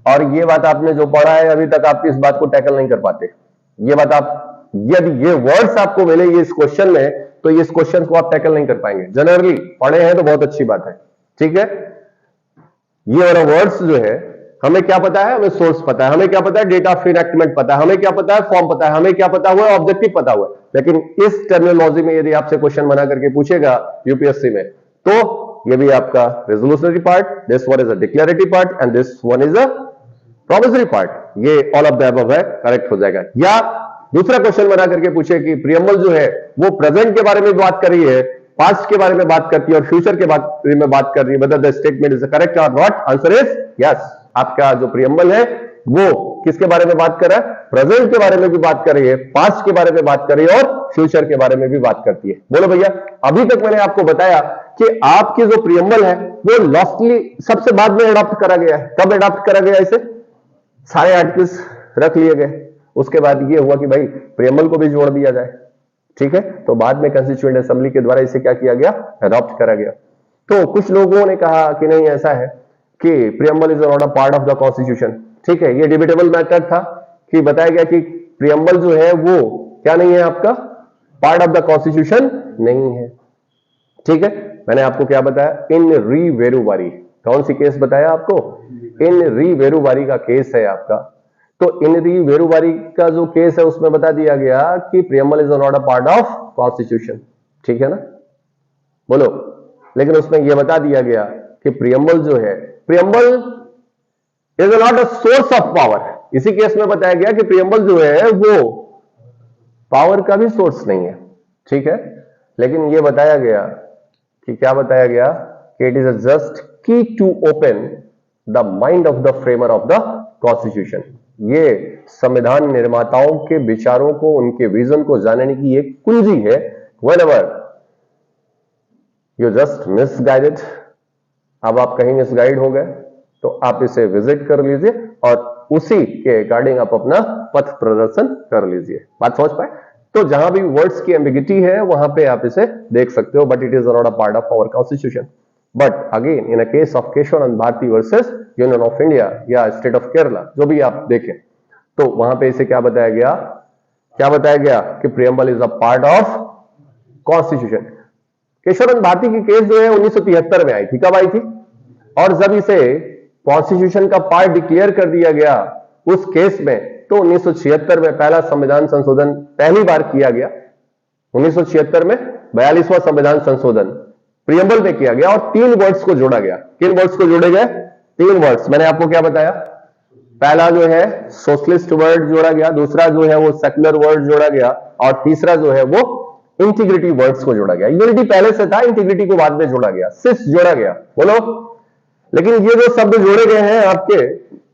और ये बात आपने जो पढ़ा है अभी तक, आप इस बात को टैकल नहीं कर पाते। ये बात आप, यदि ये वर्ड्स आपको मिले इस क्वेश्चन में, तो इस क्वेश्चन को आप टैकल नहीं कर पाएंगे। जनरली पढ़े हैं तो बहुत अच्छी बात है, ठीक है। ये वाला वर्ड्स जो है, हमें क्या पता है? हमें सोर्स पता है, हमें क्या पता है? डेट ऑफ इनएक्टमेंट पता है, हमें क्या पता है? फॉर्म पता है, हमें क्या पता हुआ? ऑब्जेक्टिव पता हुआ। लेकिन इस टर्मिनोलॉजी में यदि आपसे क्वेश्चन बना करके पूछेगा यूपीएससी में, तो ये भी आपका resolutionary part, this one is a declarative part and this one is a provisory part, ये ऑल ऑफ द अबव है, करेक्ट हो जाएगा। या दूसरा क्वेश्चन बना करके पूछे कि प्रियम्बल जो है वो प्रेजेंट के बारे में बात कर रही है, पास्ट के बारे में बात करती है और फ्यूचर के बारे में बात कर रही है, whether the statement is correct और नॉट, आंसर इज यस। आपका जो प्रियम्बल है वो किसके बारे में बात कर रहा है? प्रेजेंट के बारे में भी बात कर रही है, पास्ट के बारे में बात कर रही है और फ्यूचर के बारे में भी बात करती है। बोलो भैया, अभी तक मैंने आपको बताया कि आपकी जो प्रियम्बल है वो लॉस्टली सबसे बाद में अडॉप्ट करा गया है। कब अडॉप्ट करा गया? इसे सारे आर्टिकल्स रख लिए गए, उसके बाद ये हुआ कि भाई प्रियम्बल को भी जोड़ दिया जाए, ठीक है। तो बाद में कंस्टिट्यूएंट असेंबली के द्वारा इसे क्या किया गया? अडॉप्ट करा गया। तो कुछ लोगों ने कहा कि नहीं, ऐसा है कि preamble is not a part of the constitution, ठीक है। ये डिबेटेबल मैटर था कि बताया गया कि प्रियम्बल जो है वो क्या नहीं है? आपका पार्ट ऑफ द कॉन्स्टिट्यूशन नहीं है, ठीक है। मैंने आपको क्या बताया? इन री वेरुवारी, कौन सी केस बताया आपको? इन री वेरुवारी का केस है आपका। तो इन री वेरुवारी का जो केस है उसमें बता दिया गया कि preamble is not a part of constitution, ठीक है ना, बोलो। लेकिन उसमें यह बता दिया गया कि प्रियम्बल जो है, preamble is not a source of power. इसी केस में बताया गया कि प्रियम्बल जो है वो पावर का भी सोर्स नहीं है, ठीक है। लेकिन यह बताया गया कि क्या बताया गया? कि it is a just key to open the mind of the framer of the constitution. ये संविधान निर्माताओं के विचारों को, उनके विजन को जानने की एक कुंजी है। व्हेनेवर यू जस्ट मिसगाइडेड, अब आप कहीं मिसगाइड हो गए तो आप इसे विजिट कर लीजिए और उसी के अकॉर्डिंग आप अपना पथ प्रदर्शन कर लीजिए। बात समझ पाए? तो जहां भी वर्ड्स की एम्बिगिटी है वहां पे आप इसे देख सकते हो, but it is not a part of our constitution. But again in a case of Kesavananda Bharati versus union of India या स्टेट ऑफ केरला, जो भी आप देखें, तो वहां पे इसे क्या बताया गया? क्या बताया गया? कि preamble is a part of constitution. Kesavananda Bharati की केस जो है 1973 में आई थी। कब आई थी? और जब इसे कॉन्स्टिट्यूशन का पार्ट डिक्लेयर कर दिया गया उस केस में, तो 1976 में पहला संविधान संशोधन पहली बार किया गया। 1976 में 42वां संविधान संशोधन प्रियम्बल में किया गया और 3 वर्ड्स को जोड़ा गया। किन वर्ड्स को जोड़े गए? 3 वर्ड्स। मैंने आपको क्या बताया? पहला जो है सोशलिस्ट वर्ड जोड़ा गया, दूसरा जो है वो सेक्युलर वर्ड जोड़ा गया, और तीसरा जो है वो इंटीग्रिटी वर्ड्स को जोड़ा गया। यूनिटी पहले से था, इंटीग्रिटी को बाद में जोड़ा गया, सिस जोड़ा गया, बोलो। लेकिन ये जो शब्द जोड़े गए हैं आपके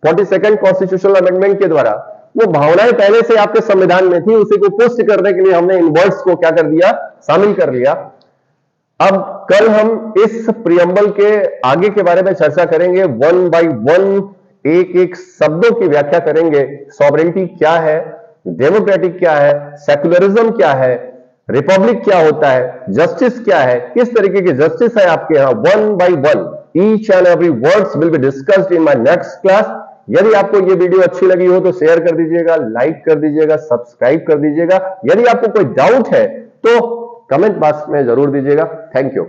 42nd कॉन्स्टिट्यूशनल अमेंडमेंट के द्वारा, वो भावनाएं पहले से आपके संविधान में थी, उसी को पुष्ट करने के लिए हमने इन वर्ड्स को क्या कर दिया? शामिल कर लिया। अब कल हम इस प्रियम्बल के आगे के बारे में चर्चा करेंगे, 1 बाय 1 एक एक शब्दों की व्याख्या करेंगे। सॉवरेनिटी क्या है, डेमोक्रेटिक क्या है, सेक्युलरिज्म क्या है, रिपब्लिक क्या होता है, जस्टिस क्या है, किस तरीके की जस्टिस है आपके यहां। 1 by 1 each and every words will be discussed in my next class. यदि आपको ये वीडियो अच्छी लगी हो तो शेयर कर दीजिएगा, लाइक कर दीजिएगा, सब्सक्राइब कर दीजिएगा। यदि आपको कोई डाउट है तो कमेंट बॉक्स में जरूर दीजिएगा। Thank you.